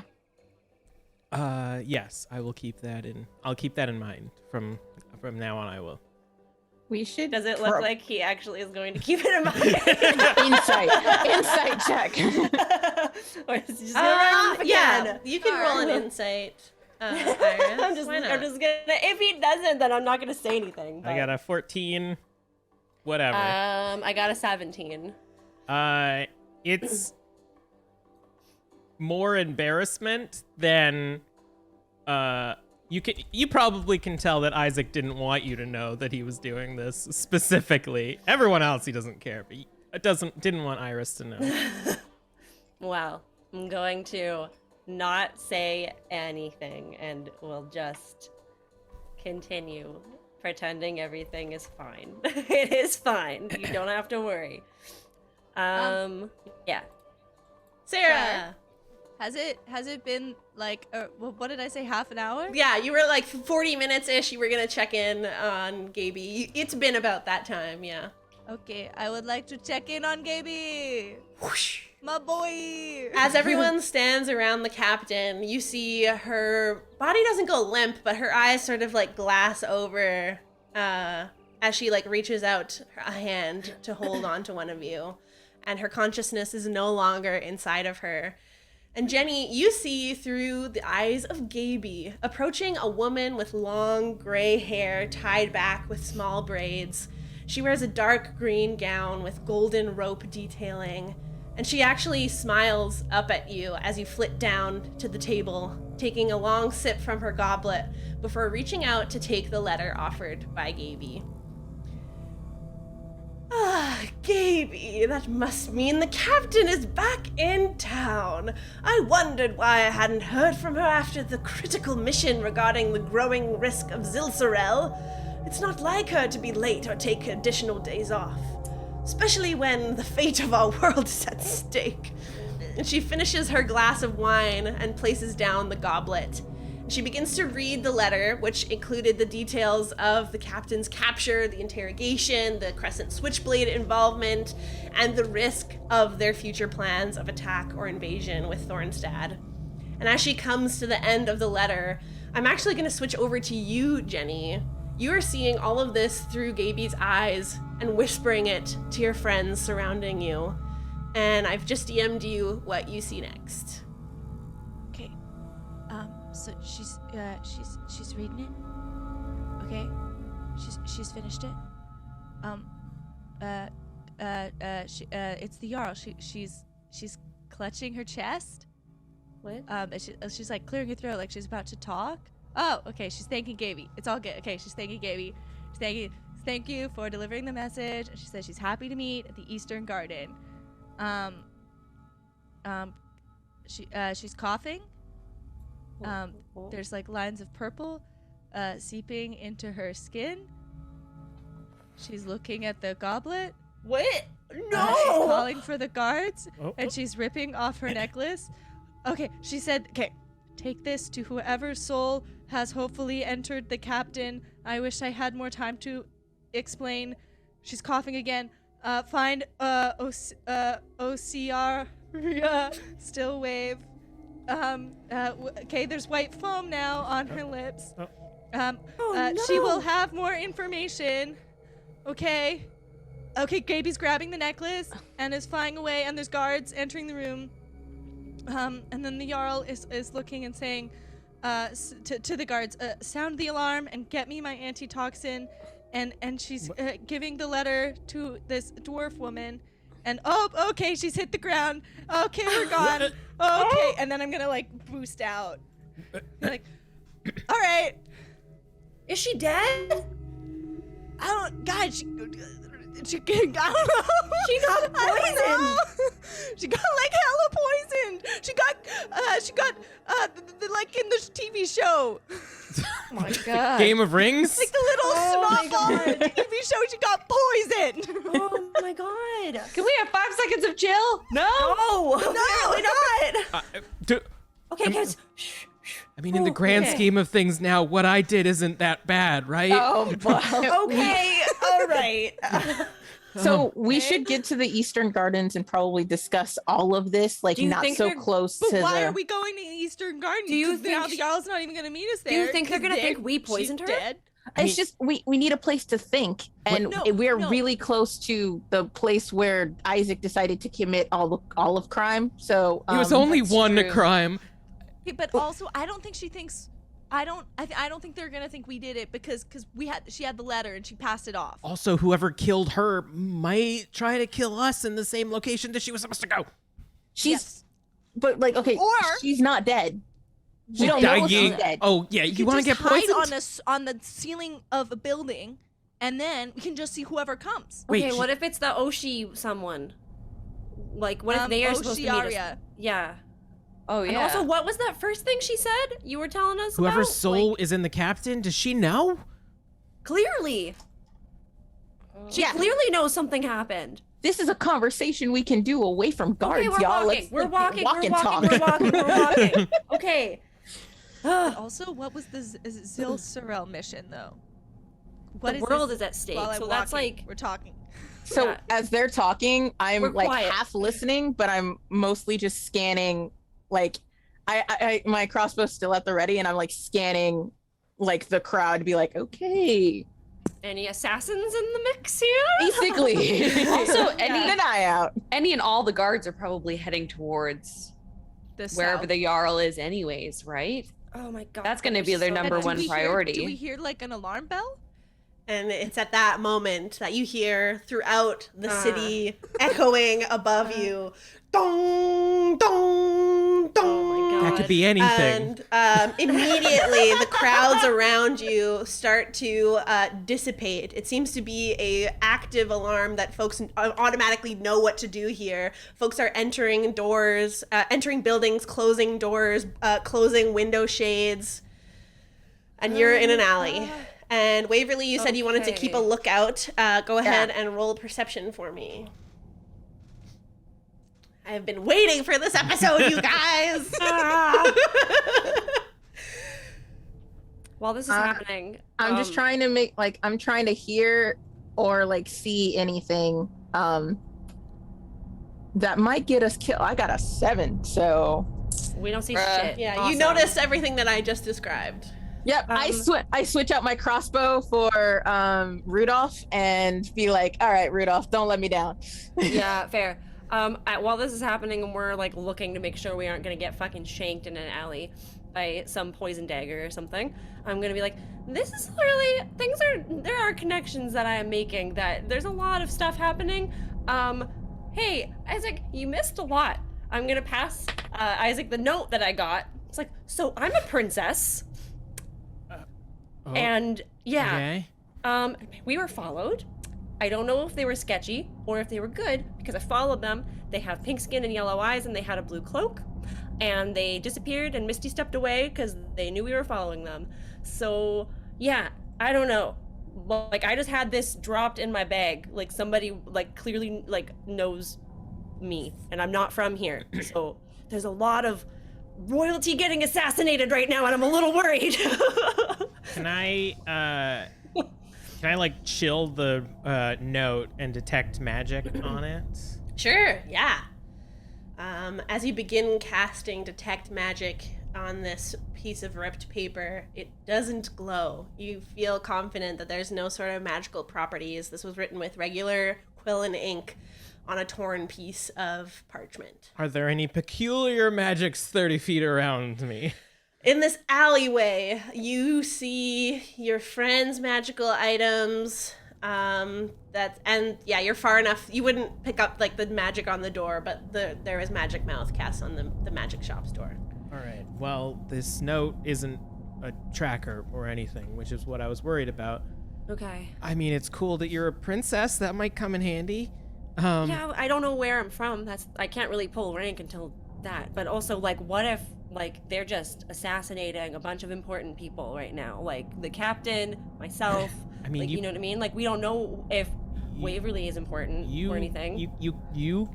Yes, I will keep that in. I'll keep that in mind from now on. I will. We should. Does it look like he actually is going to keep it in mind? Insight check. Or is he just gonna run off again? Yeah, you can roll an insight. Iris. I'm just Why not? gonna. If he doesn't, then I'm not gonna say anything. I got a 14. Whatever. I got a 17. It's more embarrassment than you probably can tell that Issac didn't want you to know that he was doing this specifically. Everyone else he doesn't care, but he didn't want Iris to know. Well, I'm going to not say anything and we'll just continue pretending everything is fine. It is fine. You don't have to worry. Yeah. Sarah. Has it been like what did I say, half an hour? Yeah, you were like 40 minutes-ish. You were gonna check in on Gaby. It's been about that time, yeah. Okay, I would like to check in on Gaby. Whoosh. My boy. As everyone stands around the captain, you see her body doesn't go limp, but her eyes sort of like glass over as she like reaches out a hand to hold on to one of you, and her consciousness is no longer inside of her. And Jenny, you see through the eyes of Gaby approaching a woman with long gray hair tied back with small braids. She wears a dark green gown with golden rope detailing, and she actually smiles up at you as you flit down to the table, taking a long sip from her goblet before reaching out to take the letter offered by Gaby. Ah, Gaby, that must mean the captain is back in town. I wondered why I hadn't heard from her after the critical mission regarding the growing risk of Zilsorel. It's not like her to be late or take additional days off, especially when the fate of our world is at stake. And she finishes her glass of wine and places down the goblet. She begins to read the letter, which included the details of the captain's capture, the interrogation, the Crescent Switchblade involvement, and the risk of their future plans of attack or invasion with Thornstad. And as she comes to the end of the letter, I'm actually going to switch over to you, Jenny. You are seeing all of this through Gaby's eyes and whispering it to your friends surrounding you. And I've just DM'd you what you see next. Okay. So she's reading it. Okay. She's finished it. It's the Jarl. She's clutching her chest. What? She's like clearing her throat, like she's about to talk. Oh, okay. She's thanking Gaby. It's all good. Okay, she's thanking Gaby. Thank you for delivering the message. She says she's happy to meet at the Eastern Garden. She's coughing. There's like lines of purple seeping into her skin. She's looking at the goblet. What? She's No! calling for the guards, and she's ripping off her necklace. Okay, she said, okay, take this to whoever soul has hopefully entered the captain. I wish I had more time to explain. She's coughing again. Find OCR still wave. Okay, there's white foam now on her lips. She will have more information. Okay. Okay, Gaby's grabbing the necklace and is flying away, and there's guards entering the room. And then the Jarl is looking and saying to the guards, sound the alarm and get me my antitoxin. And she's giving the letter to this dwarf woman. And okay, she's hit the ground. Okay, we're gone. Okay, and then I'm gonna like boost out. Like, all right. Is she dead? I don't, God, she I don't know. She got I don't poisoned. know. She got like hella poisoned. She got like in the TV show. Oh my god. Game of Rings? Like the little snowball TV show, she got poisoned. Oh my god. Can we have 5 seconds of chill? No. No, apparently not. Okay, guys. I mean, in the grand scheme of things now, what I did isn't that bad, right? Oh, well. Okay, all right. So we should get to the Eastern Gardens and probably discuss all of this, like Do you not think so they're- close But to why the. are we going to Eastern Gardens? Do you 'Cause now think the Jarl's not even gonna meet us there? Do you think they're 'cause gonna think we she's poisoned her? Dead. It's just we need a place to think, and No, we're no. really close to the place where Isaac decided to commit all of crime. So It was only that's one true. crime. Okay, but also, I don't think she thinks. I don't think they're gonna think we did it because she had the letter and she passed it off. Also, whoever killed her might try to kill us in the same location that she was supposed to go. she's, but like okay, Or- she's not dead. We don't know if she's Dying. dead. Oh, yeah, you could want to just get hide poisoned? on the ceiling of a building, and then we can just see whoever comes. Wait, Okay, what if it's the Oshi someone? Like, what if they are supposed to meet us? Oshiaria. Yeah. Oh, yeah. And also, what was that first thing she said? You were telling us Whoever's about? soul Like, is in the captain, does she know? clearly. She Yeah. clearly knows something happened. This is a conversation we can do away from guards, Okay, we're y'all. walking. Let's We're like, walking. walk We're and walking. talk. We're walking. Okay. But also, what was the Zil Sorel mission though? What The world this? is at stake. While I'm So that's walking, like we're talking. So Yeah. as they're talking, We're I'm like quiet. half listening, but I'm mostly just scanning. Like, I my crossbow's still at the ready, and I'm like scanning, like the crowd to be like, okay, any assassins in the mix here? basically. Also, keep an eye out. Any and all the guards are probably heading towards wherever south. the Jarl is anyways, right? Oh my god. That's gonna be their so number many. one priority. Do we hear like an alarm bell? And it's at that moment that you hear throughout the city echoing above you, dong, dong, dong. Oh my That could be anything. And immediately the crowds around you start to dissipate. It seems to be a active alarm that folks automatically know what to do here. Folks are entering doors, entering buildings, closing doors, closing window shades, and you're in an alley. And Waverly, you said you wanted to keep a Okay. lookout. Go ahead and roll perception for me. I've been waiting for this episode, you guys. While this is happening, I'm just trying to make I'm trying to hear or see anything that might get us killed. I got a 7, so we don't see shit. Yeah, Awesome. you noticed everything that I just described. Yep, I switch out my crossbow for Rudolph and be like, all right, Rudolph, don't let me down. Yeah, fair. While this is happening and we're looking to make sure we aren't gonna get fucking shanked in an alley by some poison dagger or something, I'm gonna be like, this is really, there are connections that I am making, that there's a lot of stuff happening. Hey, Issac, you missed a lot. I'm gonna pass Issac the note that I got. It's like, so I'm a princess. And yeah, Okay. we were followed. I don't know if they were sketchy or if they were good, because I followed them. They have pink skin and yellow eyes, and they had a blue cloak, and they disappeared, and Misty stepped away because they knew we were following them. So yeah, I don't know. I just had this dropped in my bag. Somebody clearly knows me, and I'm not from here. So there's a lot of royalty getting assassinated right now, and I'm a little worried. Can I chill the note and detect magic on it? Sure, yeah. As you begin casting Detect Magic on this piece of ripped paper, it doesn't glow. You feel confident that there's no sort of magical properties. This was written with regular quill and ink on a torn piece of parchment. Are there any peculiar magics 30 feet around me? In this alleyway, you see your friend's magical items. You're far enough. You wouldn't pick up the magic on the door, but there is magic mouth cast on the magic shop's door. All right. Well, this note isn't a tracker or anything, which is what I was worried about. Okay. I mean, it's cool that you're a princess. That might come in handy. Yeah, I don't know where I'm from. I can't really pull rank until that. But also, what if they're just assassinating a bunch of important people right now? The captain, myself. I mean, you know what I mean? We don't know if Waverly is important or anything. You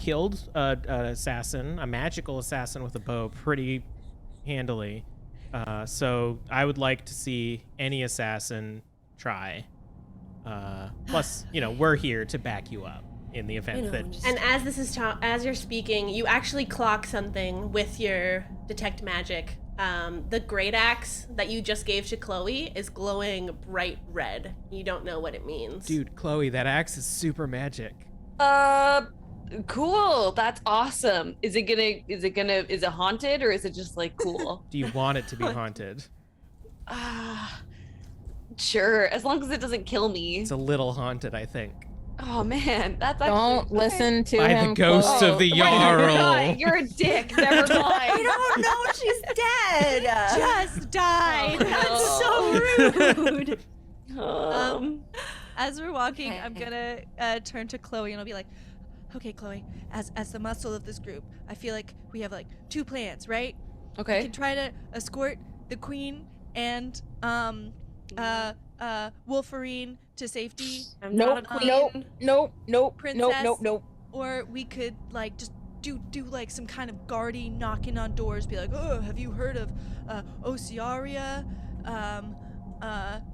killed an assassin, a magical assassin with a bow, pretty handily. So I would like to see any assassin try. Plus, we're here to back you up in the event that. And as this is as you're speaking, you actually clock something with your detect magic. The great axe that you just gave to Chloe is glowing bright red. You don't know what it means. Dude, Chloe, that axe is super magic. Cool. That's awesome. Is it haunted or is it just cool? Do you want it to be haunted? Sure, as long as it doesn't kill me. It's a little haunted, I think. Oh man, that's don't listen to By him. the ghost of the Jarl. You're a dick. Never mind. I don't know. She's dead. Just died. Oh, That's so rude. As we're walking, Okay. I'm gonna turn to Chloe and I'll be like, okay, Chloe, as the muscle of this group, I feel like we have 2 plans, right? We Okay. can try to escort the queen and Wolverine to safety, I'm not a queen. Nope. Princess. Nope. or we could just do some kind of guarding, knocking on doors, be like, oh, have you heard of Osiaria?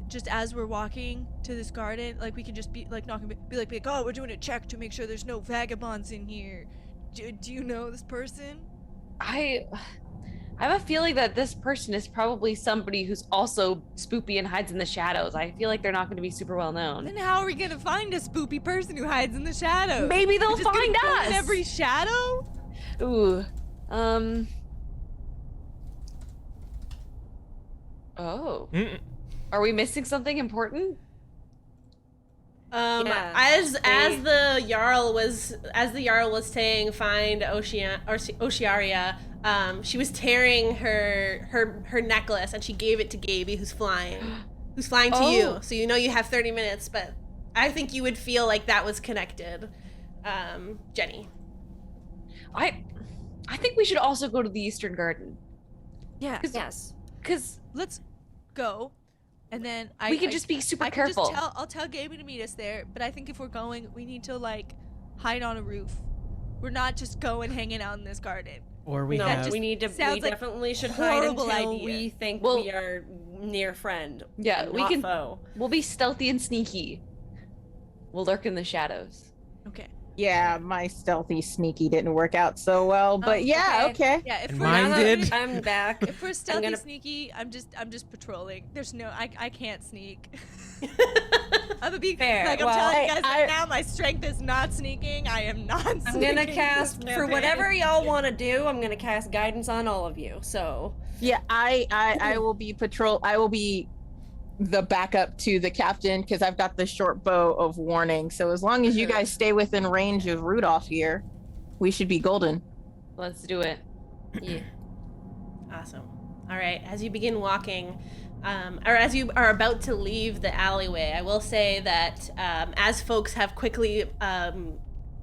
Just as we're walking to this garden, we could just be knocking, be like, oh, we're doing a check to make sure there's no vagabonds in here. Do you know this person? I have a feeling that this person is probably somebody who's also spoopy and hides in the shadows. I feel like they're not going to be super well known. Then how are we gonna find a spoopy person who hides in the shadows? Maybe they'll We're just gonna find go us. in every shadow? Ooh. Oh. Mm-mm. Are we missing something important? Yeah, As the Jarl was saying, find Osiaria. She was tearing her necklace, and she gave it to Gaby, who's flying to you. So you have 30 minutes, but I think you would feel like that was connected. Jenny. I think we should also go to the Eastern Garden. Yeah. Yes. Because Let's go. And then we could just be super careful. I'll tell Gaby to meet us there, but I think if we're going, we need to hide on a roof. We're not just going hanging out in this garden. Or we No, have. we need to. Sounds We like definitely should hide horrible until idea. we think Well- we are near friend. Yeah, and we not can. Foe. We'll be stealthy and sneaky. We'll lurk in the shadows. Okay. Yeah, my stealthy sneaky didn't work out so well, but yeah, okay. Yeah, if And we're mine did. I'm back. if we're stealthy gonna- sneaky, I'm just patrolling. There's no I can't sneak. I'm gonna be Fair. like I'm Well, telling you guys I- right now, my strength is not sneaking. I am not I'm sneaking. gonna this cast for campaign. whatever y'all want to do. I'm gonna cast guidance on all of you. So Yeah, I will be I will be the backup to the captain because I've got the short bow of warning. So as long as you guys stay within range of Rudolph here, we should be golden. Let's do it. yeah. Awesome. All right. As you begin walking, or as you are about to leave the alleyway, I will say that as folks have quickly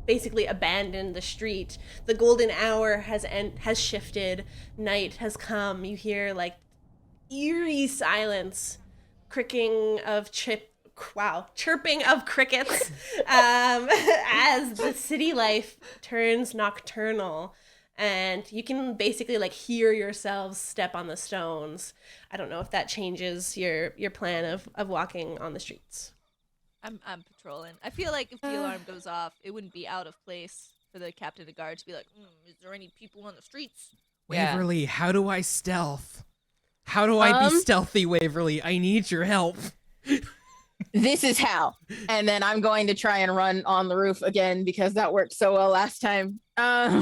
basically abandoned the street, the golden hour has shifted. Night has come. You hear like eerie silence, chirping of crickets as the city life turns nocturnal. And you can basically like hear yourselves step on the stones. I don't know if that changes your plan of walking on the streets. I'm patrolling. I feel like if the alarm goes off, it wouldn't be out of place for the captain of guard to be like, is there any people on the streets? Yeah. Waverly, how do I stealth? How do I be stealthy, Waverly? I need your help. This is how. And then I'm going to try and run on the roof again because that worked so well last time. Yeah.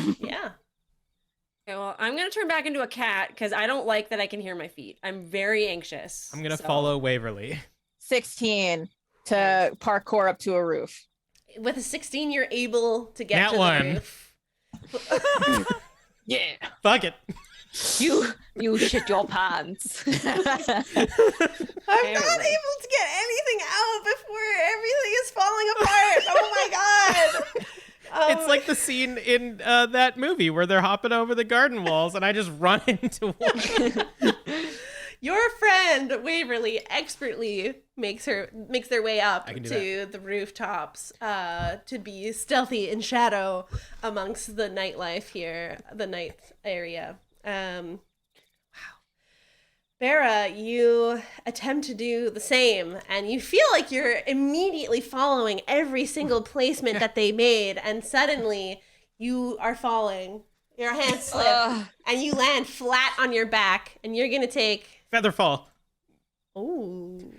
Okay, well, I'm gonna turn back into a cat because I don't like that I can hear my feet. I'm very anxious. I'm gonna so- follow Waverly. 16 to parkour up to a roof. With a 16, you're able to get That to one. the roof. Yeah. Fuck it. You shit your pants. I'm not able to get anything out before everything is falling apart. Oh my god. It's like the scene in that movie where they're hopping over the garden walls and I just run into one. Your friend Waverly expertly makes their way up I can do to the rooftops to be stealthy in shadow amongst the nightlife here, the night area. Wow. Beira, you attempt to do the same, and you feel like you're immediately following every single placement that they made, and suddenly you are falling. Your hands slip, and you land flat on your back, and you're gonna take... Featherfall. Ooh.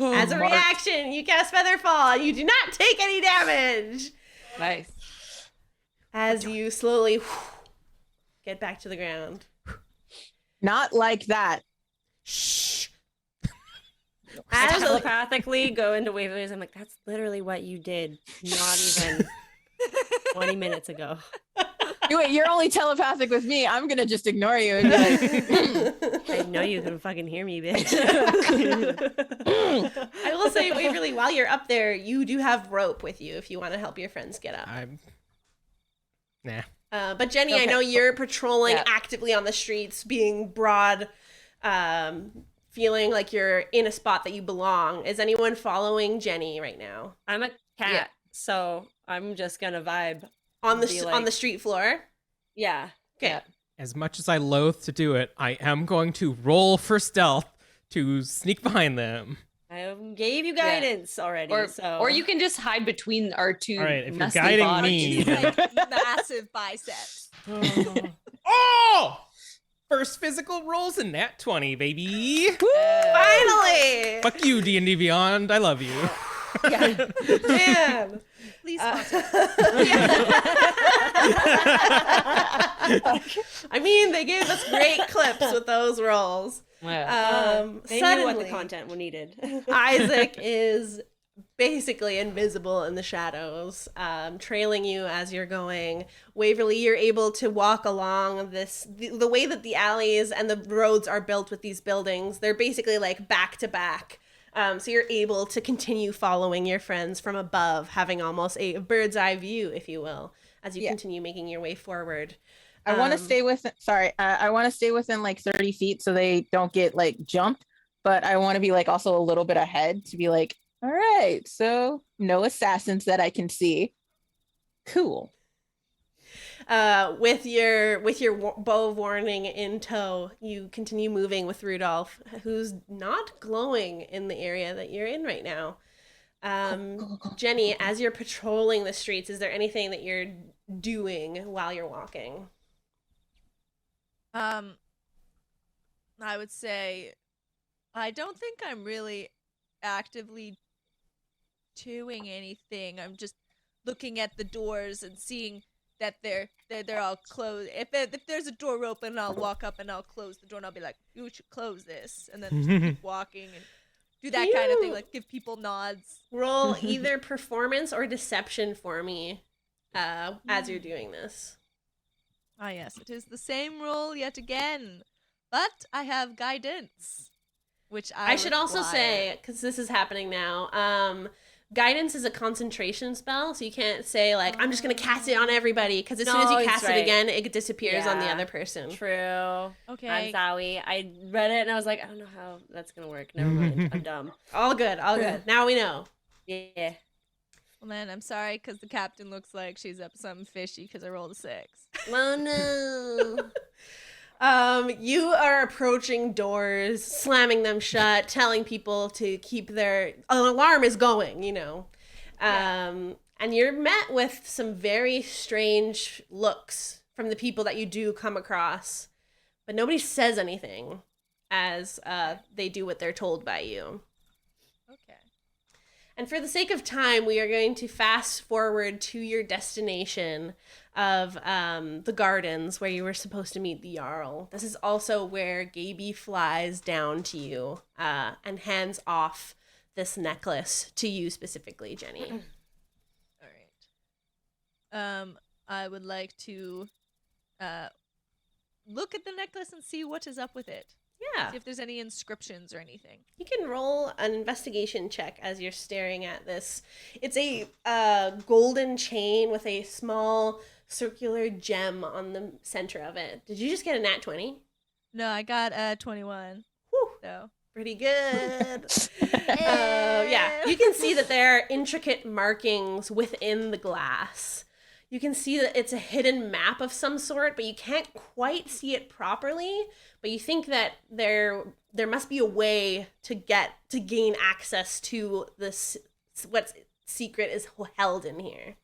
As a reaction, you cast Featherfall, and you do not take any damage. Nice. As you slowly get back to the ground. Not like that. Shh. I As a, telepathically go into Waverly's. I'm like, that's literally what you did. Not even 20 minutes ago. Wait, you're only telepathic with me. I'm gonna just ignore you and be like, I know you can fucking hear me, bitch. I will say, Waverly, while you're up there, you do have rope with you if you want to help your friends get up. Nah. But Jenny, I Okay. know you're patrolling Yeah. actively on the streets, being broad, feeling like you're in a spot that you belong. Is anyone following Jenny right now I'm a cat, so I'm just gonna vibe. on the Be on like- the street floor? Yeah. Okay. As much as I loathe to do it, I am going to roll for stealth to sneak behind them. I gave you guidance already. Or you can just hide between our two. All right, if you're messy guiding bodies. me- He's like massive biceps. Oh! First physical rolls in that 20, baby. Finally! Fuck you, D&D Beyond. I love you. Man. Please sponsor. I mean, they gave us great clips with those rolls. Yeah. They knew what the Suddenly, content we needed. Isaac is basically invisible in the shadows, trailing you as you're going. Waverly, you're able to walk along the way that the alleys and the roads are built with these buildings. They're basically like back to back. So you're able to continue following your friends from above, having almost a bird's eye view, if you will, as you continue making your way forward. I want to stay within. Sorry, I want to stay within like 30 feet so they don't get like jumped. But I want to be like also a little bit ahead to be like, all right, so no assassins that I can see. Cool. with your bow of warning in tow, you continue moving with Rudolph, who's not glowing in the area that you're in right now. Jenny, as you're patrolling the streets, is there anything that you're doing while you're walking? I would say I don't think I'm really actively doing anything. I'm just looking at the doors and seeing that they're all closed. If there's a door open, I'll walk up and I'll close the door and I'll be like, "You should close this," and then just keep walking and do that kind of thing, like give people nods. Roll either performance or deception for me as you're doing this. Ah, yes, it is the same roll yet again, but I have guidance, which I should also say, because this is happening now, guidance is a concentration spell, so you can't say, like, I'm just going to cast it on everybody, because as soon as you cast it again, it disappears on the other person. True. Okay. I'm sorry. I read it and I was like, I don't know how that's going to work. Never mind. I'm dumb. All good. Now we know. Yeah. Well, then, I'm sorry, because the captain looks like she's up to something fishy because I rolled a 6. Oh, no. You are approaching doors, slamming them shut, telling people to keep an alarm is going, you know. And you're met with some very strange looks from the people that you do come across, but nobody says anything as they do what they're told by you. Okay. And for the sake of time, we are going to fast forward to your destination of the gardens where you were supposed to meet the Jarl. This is also where Gaby flies down to you and hands off this necklace to you specifically, Jenny. All right. I would like to look at the necklace and see what is up with it. Yeah. See if there's any inscriptions or anything. You can roll an investigation check as you're staring at this. It's a golden chain with a small circular gem on the center of it. Did you just get a nat 20? No, I got 21. Whew. So pretty good. Yeah, you can see that there are intricate markings within the glass. You can see that it's a hidden map of some sort, but you can't quite see it properly. But you think that there must be a way to gain access to this, what secret is held in here.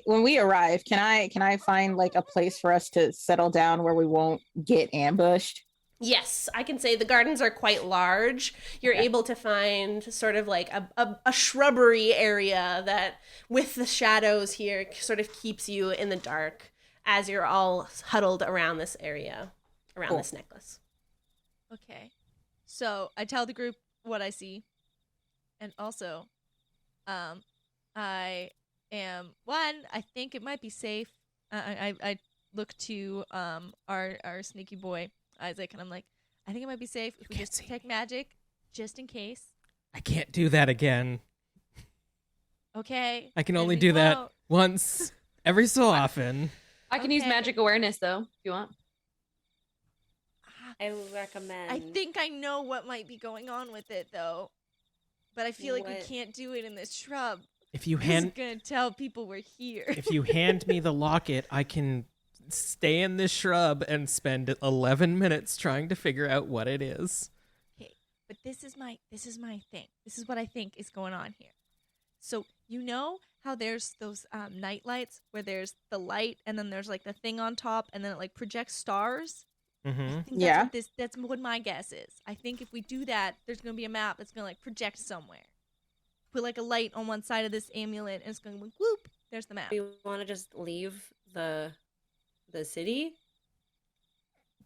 When we arrive, can I find like a place for us to settle down where we won't get ambushed? Yes, I can say the gardens are quite large. You're able to find sort of like a shrubbery area that, with the shadows here, sort of keeps you in the dark as you're all huddled around this area, around this necklace. Okay. So I tell the group what I see. And also, I think it might be safe. I look to our sneaky boy, Issac, and I'm like, I think it might be safe if we just detect magic, just in case. I can't do that again. Okay. I can only do that once every so often. I can use magic awareness, though, if you want. I recommend. I think I know what might be going on with it, though. But I feel like we can't do it in this shrub. If you It's gonna tell people we're here. If you hand me the locket, I can stay in this shrub and spend 11 minutes trying to figure out what it is. Okay, but this is my thing. This is what I think is going on here. So you know how there's those night lights where there's the light and then there's like the thing on top and then it like projects stars? Mm-hmm. I think that's what my guess is. I think if we do that, there's gonna be a map that's gonna like project somewhere. Put like a light on one side of this amulet and it's gonna go whoop, there's the map. Do you want to just leave the city?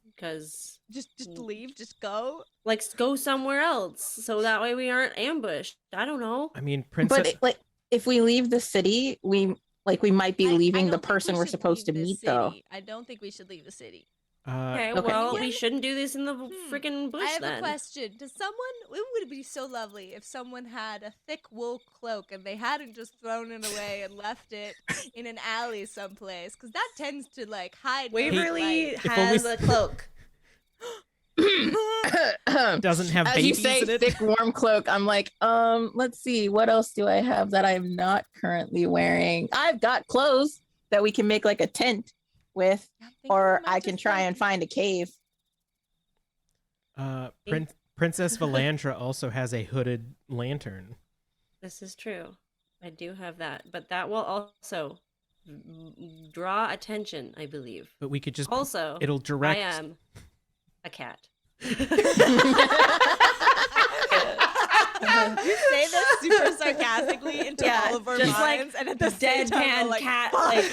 Because just leave, just go. Like go somewhere else so that way we aren't ambushed. I don't know. I mean, Princess. But if we leave the city, we might be leaving the person we're supposed to meet, though. I don't think we should leave the city. Okay, well, we shouldn't do this in the freaking bush. I have then. a question. It would be so lovely if someone had a thick wool cloak and they hadn't just thrown it away and left it in an alley someplace, because that tends to like hide. Waverly has a cloak. Doesn't have As babies you say, in it. thick warm cloak. I'm like, let's see, what else do I have that I'm not currently wearing? I've got clothes that we can make like a tent with, I'm thinking we or might I can just, try like- and find a cave. Princess Velandra also has a hooded lantern. This is true. I do have that, but that will also draw attention, I believe. But we could just Also, it'll direct. I am a cat. You say this super sarcastically into Yeah, all of our just like minds, and at the same time, Deadpan we're like, cat, "Fuck." like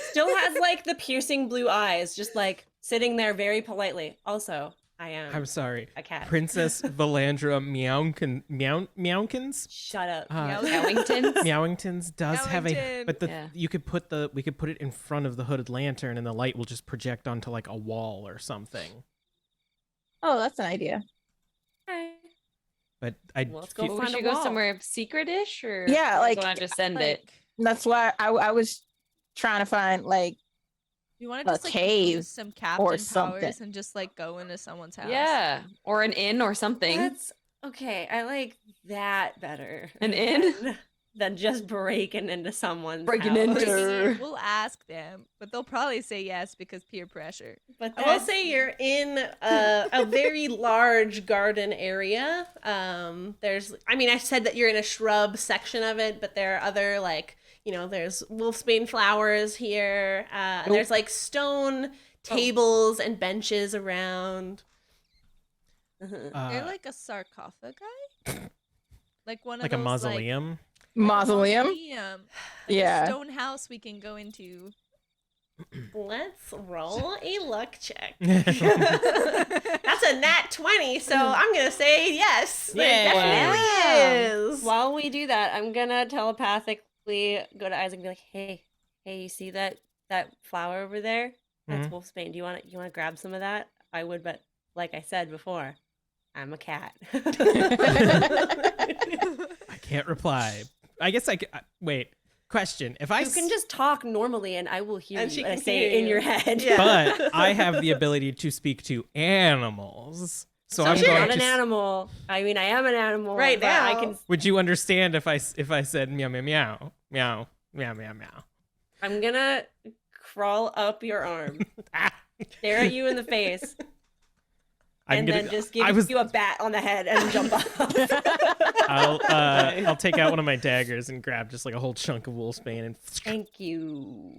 still has like the piercing blue eyes, just like sitting there very politely. Also, I am I'm sorry, a cat. Princess Velandra Meowkins. Shut up. Ellingtons. Meowingtons does have a, Meowington. but Yeah. we could put it in front of the hooded lantern, and the light will just project onto like a wall or something. Oh, that's an idea. Okay. But I Well, let's go feel- We find a should go wall. somewhere secret-ish, or Yeah, like, want to just send it. That's why I was trying to find like You want a to just like cave use some captain powers something. and just like go into someone's house. Yeah, or an inn or something. That's okay. I like that better. An inn? Than just breaking into someone's Breaking house. into- We'll ask them, but they'll probably say yes because peer pressure. But I will say you're in a very large garden area. I said that you're in a shrub section of it, but there are other there's wolfsbane flowers here. And there's like stone tables and benches around. They're uh, like a sarcophagi, like one of like a those, mausoleum. mausoleum. Like Yeah. a stone house we can go into. Let's roll a luck check. That's a nat 20, so I'm gonna say yes. There Yay. definitely is. While we do that, I'm gonna telepathically go to Isaac and be like, "Hey, you see that flower over there? That's Mhm. wolfsbane. Do you want to grab some of that? I would, but like I said before, I'm a cat." I can't reply. I guess wait. Question: if I You can just talk normally, and I will hear And you. she I can say hear it in you. your head. Yeah. but I have the ability to speak to animals, so I'm I'm going not to. an animal. I mean, I am an animal. Right but I now. can. Would you understand if I said meow meow meow meow meow meow meow? I'm gonna crawl up your arm, Ah, stare at you in the face, I'm and gonna. then just give I was. you a bat on the head and jump off. I'll take out one of my daggers and grab just like a whole chunk of wolfsbane and. Thank you.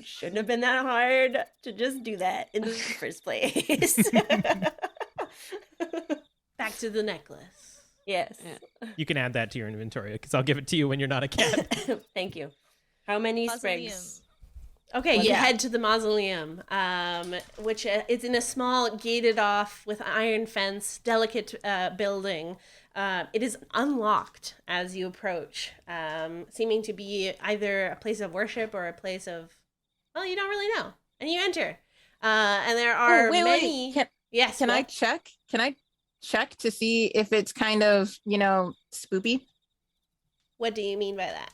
Shouldn't have been that hard to just do that in the first place. Back to the necklace. Yes. You can add that to your inventory because I'll give it to you when you're not a cat. Thank you. How many Mausoleum. sprigs? Okay, you Yeah. head to the mausoleum, which is in a small, gated off with iron fence, delicate building. It is unlocked as you approach, seeming to be either a place of worship or a place of, well, you don't really know. And you enter, and there are wait, many. wait. Yes. Can I what? check? Can I check to see if it's kind of, spoopy? What do you mean by that?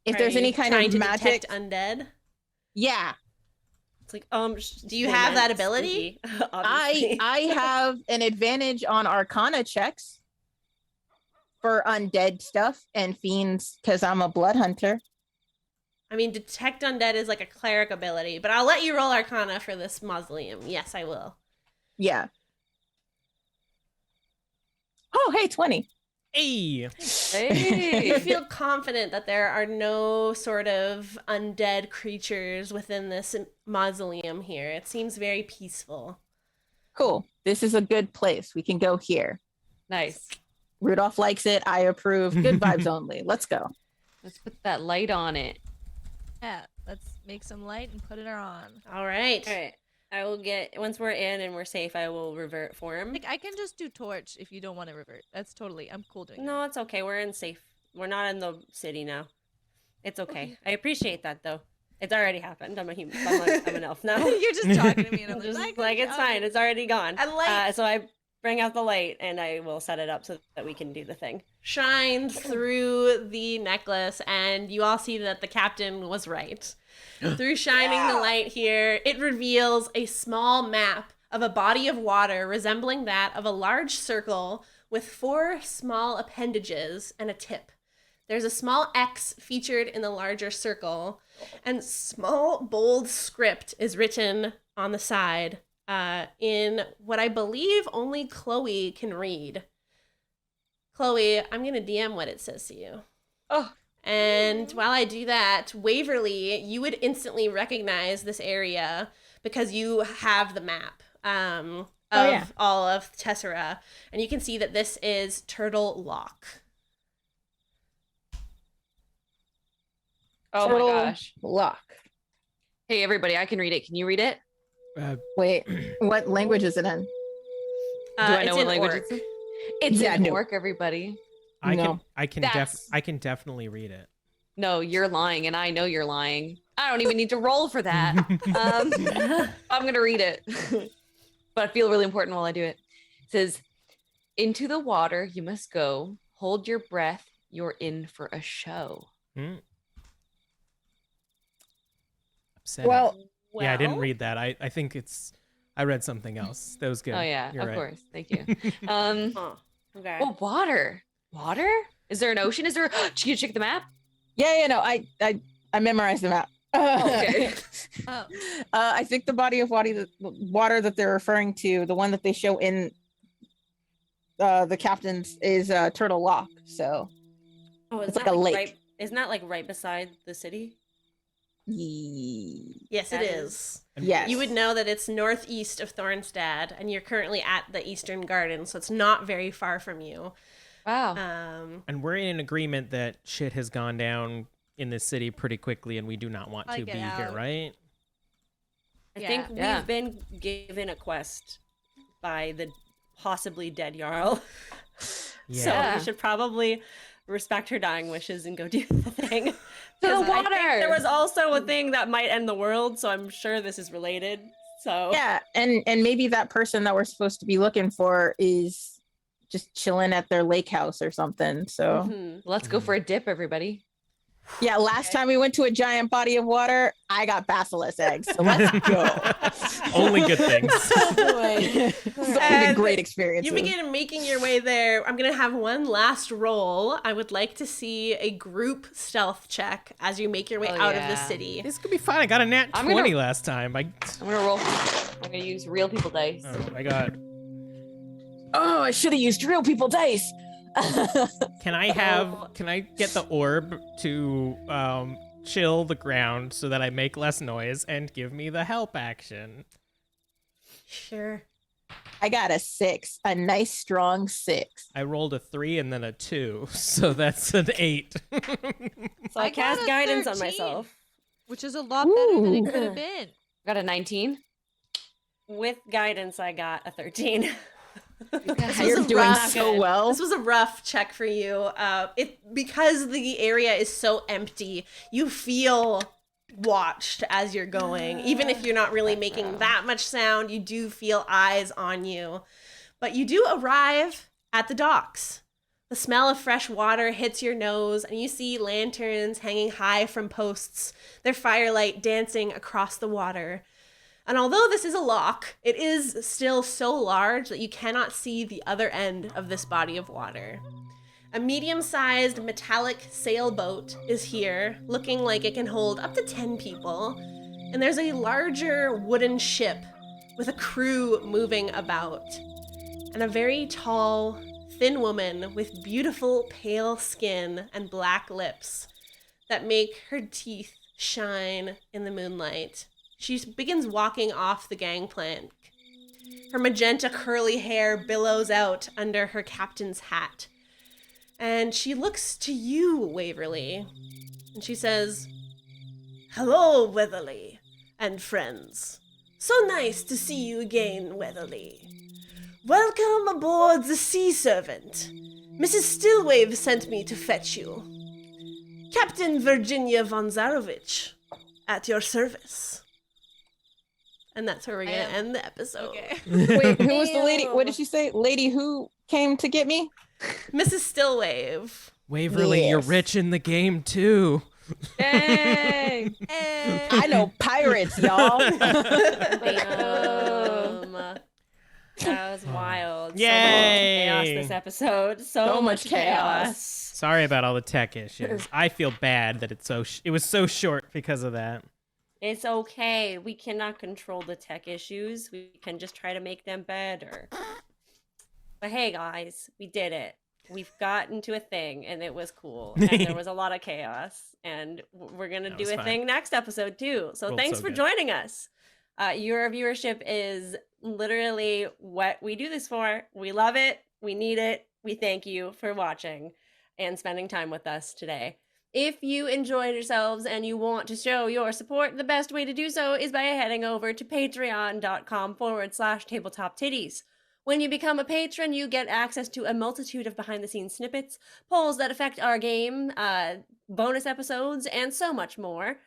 If Are there's you any kind trying of to magic. detect undead? Yeah. It's like, Do you have that ability? I have an advantage on Arcana checks for undead stuff and fiends because I'm a blood hunter. I mean, detect undead is like a cleric ability, but I'll let you roll Arcana for this mausoleum. Yes, I will. Yeah. Oh, hey, 20. Hey, You Hey. feel confident that there are no sort of undead creatures within this mausoleum here. It seems very peaceful. Cool. This is a good place. We can go here. Nice. Rudolph likes it. I approve. Good vibes only. Let's go. Let's put that light on it. Yeah, let's make some light and put it on. All right. All right. I will once we're in and we're safe, I will revert form. Like I can just do torch if you don't want to revert. That's totally. I'm cool doing. No, it's okay. We're in safe. We're not in the city now. It's okay. I appreciate that though. It's already happened. I'm a human. I'm an elf now. that. You're just talking to me, and I'm Just like, like it's fine. It's already gone. A light So I bring out the light and I will set it up so that we can do the thing. shines through the necklace, and you all see that the captain was right. Through shining the light here, it reveals a small map of a body of water resembling that of a large circle with 4 small appendages and a tip. There's a small X featured in the larger circle, and small, bold script is written on the side in what I believe only Chloe can read. Chloe, I'm going to DM what it says to you. Oh. And while I do that, Waverly, you would instantly recognize this area because you have the map of all of Tesora. And you can see that this is Turtle Lock. Oh Turtle my gosh. Lock. Hey, everybody, I can read it. Can you read it? Wait, what language is it in? Do I know it's what in language Orc. it's in? It's Yeah, in no. Orc, everybody. No. I can definitely read it. No, you're lying, and I know you're lying. I don't even need to roll for that. I'm going to read it. But I feel really important while I do it. It says, into the water you must go. Hold your breath. You're in for a show. Upsetting. Well, yeah, I didn't read that. I think I read something else. That was good. Oh, yeah, You're of right. course. Thank you. Okay. Oh, water. Water? Is there an ocean? Is there? Did you check the map? yeah, no, I memorized the map. Okay. Oh. I think the body of water that they're referring to, the one that they show in the captain's, is Turtle Lock. So Oh, it's like a lake. Right, isn't that like right beside the city? Yes, That it is- is. Yes. You would know that it's northeast of Thornstad, and you're currently at the Eastern Garden, so it's not very far from you. Wow. And we're in agreement that shit has gone down in this city pretty quickly, and we do not want to Like be it here, out. right? I Yeah. think Yeah. we've been given a quest by the possibly dead Jarl. Yeah. So we should probably respect her dying wishes and go do the thing. To the 'Cause I think water! there was also a thing that might end the world, so I'm sure this is related. So Yeah, and maybe that person that we're supposed to be looking for is just chilling at their lake house or something. So Mhm. Let's go for a dip, everybody. yeah, last time we went to a giant body of water, I got basilisk eggs. So let's go. Only good things. Oh boy. This is And a great experience. You begin making your way there. I'm going to have one last roll. I would like to see a group stealth check as you make your way Oh, out of the yeah. city. This could be fun. I got a nat I'm 20 gonna- last time. I'm gonna roll. I'm gonna use real people dice. Oh my god. Oh, I should have used real people dice. Can I get the orb to chill the ground so that I make less noise and give me the help action? Sure. I got a 6, a nice strong 6. I rolled a 3 and then a 2, so that's an 8. So I got cast a guidance on 13, myself. which is a lot better than it Ooh. could have been. Got a 19. With guidance, I got a 13. You're was doing rough. so well. This was a rough check for you. Because the area is so empty, you feel watched as you're going. Even if you're not really making that much sound, you do feel eyes on you. But you do arrive at the docks. The smell of fresh water hits your nose, and you see lanterns hanging high from posts, their firelight dancing across the water. And although this is a lock, it is still so large that you cannot see the other end of this body of water. A medium-sized metallic sailboat is here, looking like it can hold up to 10 people. And there's a larger wooden ship with a crew moving about. And a very tall, thin woman with beautiful pale skin and black lips that make her teeth shine in the moonlight. She begins walking off the gangplank. Her magenta curly hair billows out under her captain's hat. And she looks to you, Waverly. And she says, "Hello, Weatherly and friends. So nice to see you again, Weatherly. Welcome aboard the Sea Servant. Mrs. Stillwave sent me to fetch you. Captain Virginia von Zarovich, at your service." And that's where we're going to end the episode. Okay. Wait, who was the lady? What did she say? Lady who came to get me? Mrs. Stillwave. Waverly, you're Yes. rich in the game too. Dang! I know pirates, y'all. That was wild. Yay! So much chaos this episode. So So much much chaos. Sorry about all the tech issues. I feel bad that it was so short because of that. It's okay. We cannot control the tech issues. We can just try to make them better. But hey, guys, we did it. We've gotten to a thing, and it was cool. And there was a lot of chaos. And we're going to do a thing next episode, too. So thanks for joining us. Your viewership is literally what we do this for. We love it. We need it. We thank you for watching and spending time with us today. If you enjoyed yourselves and you want to show your support, the best way to do so is by heading over to patreon.com/Tabletop Tiddies. When you become a patron, you get access to a multitude of behind-the-scenes snippets, polls that affect our game, bonus episodes, and so much more.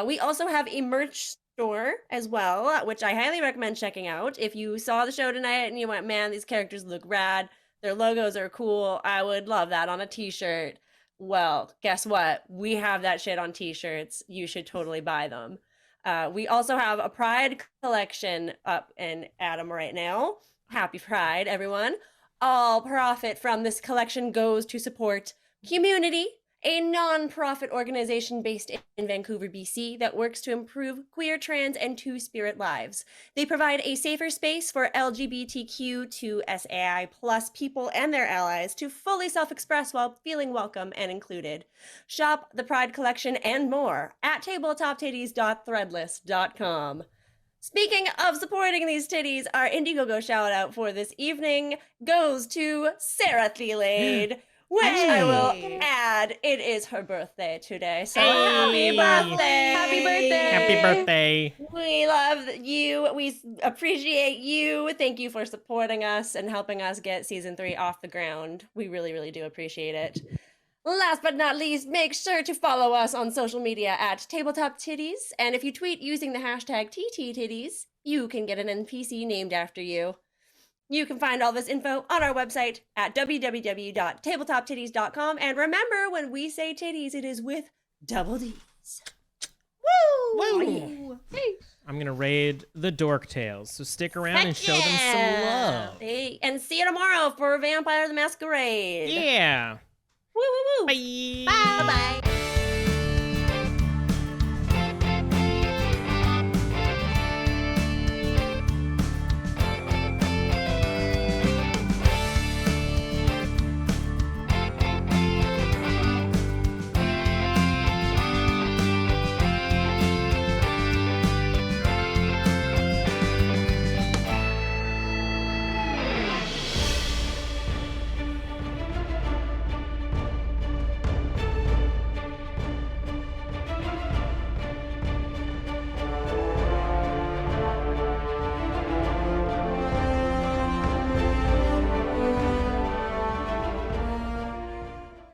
We also have a merch store as well, which I highly recommend checking out. If you saw the show tonight and you went, man, these characters look rad, their logos are cool, I would love that on a t-shirt. Well, guess what? We have that shit on t-shirts. You should totally buy them. We also have a Pride collection up and at 'em right now. Happy Pride, everyone. All profit from this collection goes to support Community, a non-profit organization based in Vancouver, BC, that works to improve queer, trans, and two-spirit lives. They provide a safer space for LGBTQ2SAI plus people and their allies to fully self-express while feeling welcome and included. Shop the Pride Collection and more at tabletoptitties.threadless.com. Speaking of supporting these titties, our Indiegogo shout out for this evening goes to Sara Theilade, which I will add, it is her birthday today. So happy birthday! Happy birthday! Happy birthday! We love you. We appreciate you. Thank you for supporting us and helping us get season 3 off the ground. We really, really do appreciate it. Last but not least, make sure to follow us on social media at Tabletop Tiddies. And if you tweet using the hashtag TTTiddies, you can get an NPC named after you. You can find all this info on our website at www.tabletoptiddies.com. And remember, when we say titties, it is with double D's. Woo! Woo! I'm going to raid the Dork Tales, so stick around and show them some love. Hey, and see you tomorrow for Vampire the Masquerade. Yeah. Woo, woo, woo. Bye. Bye. Bye-bye.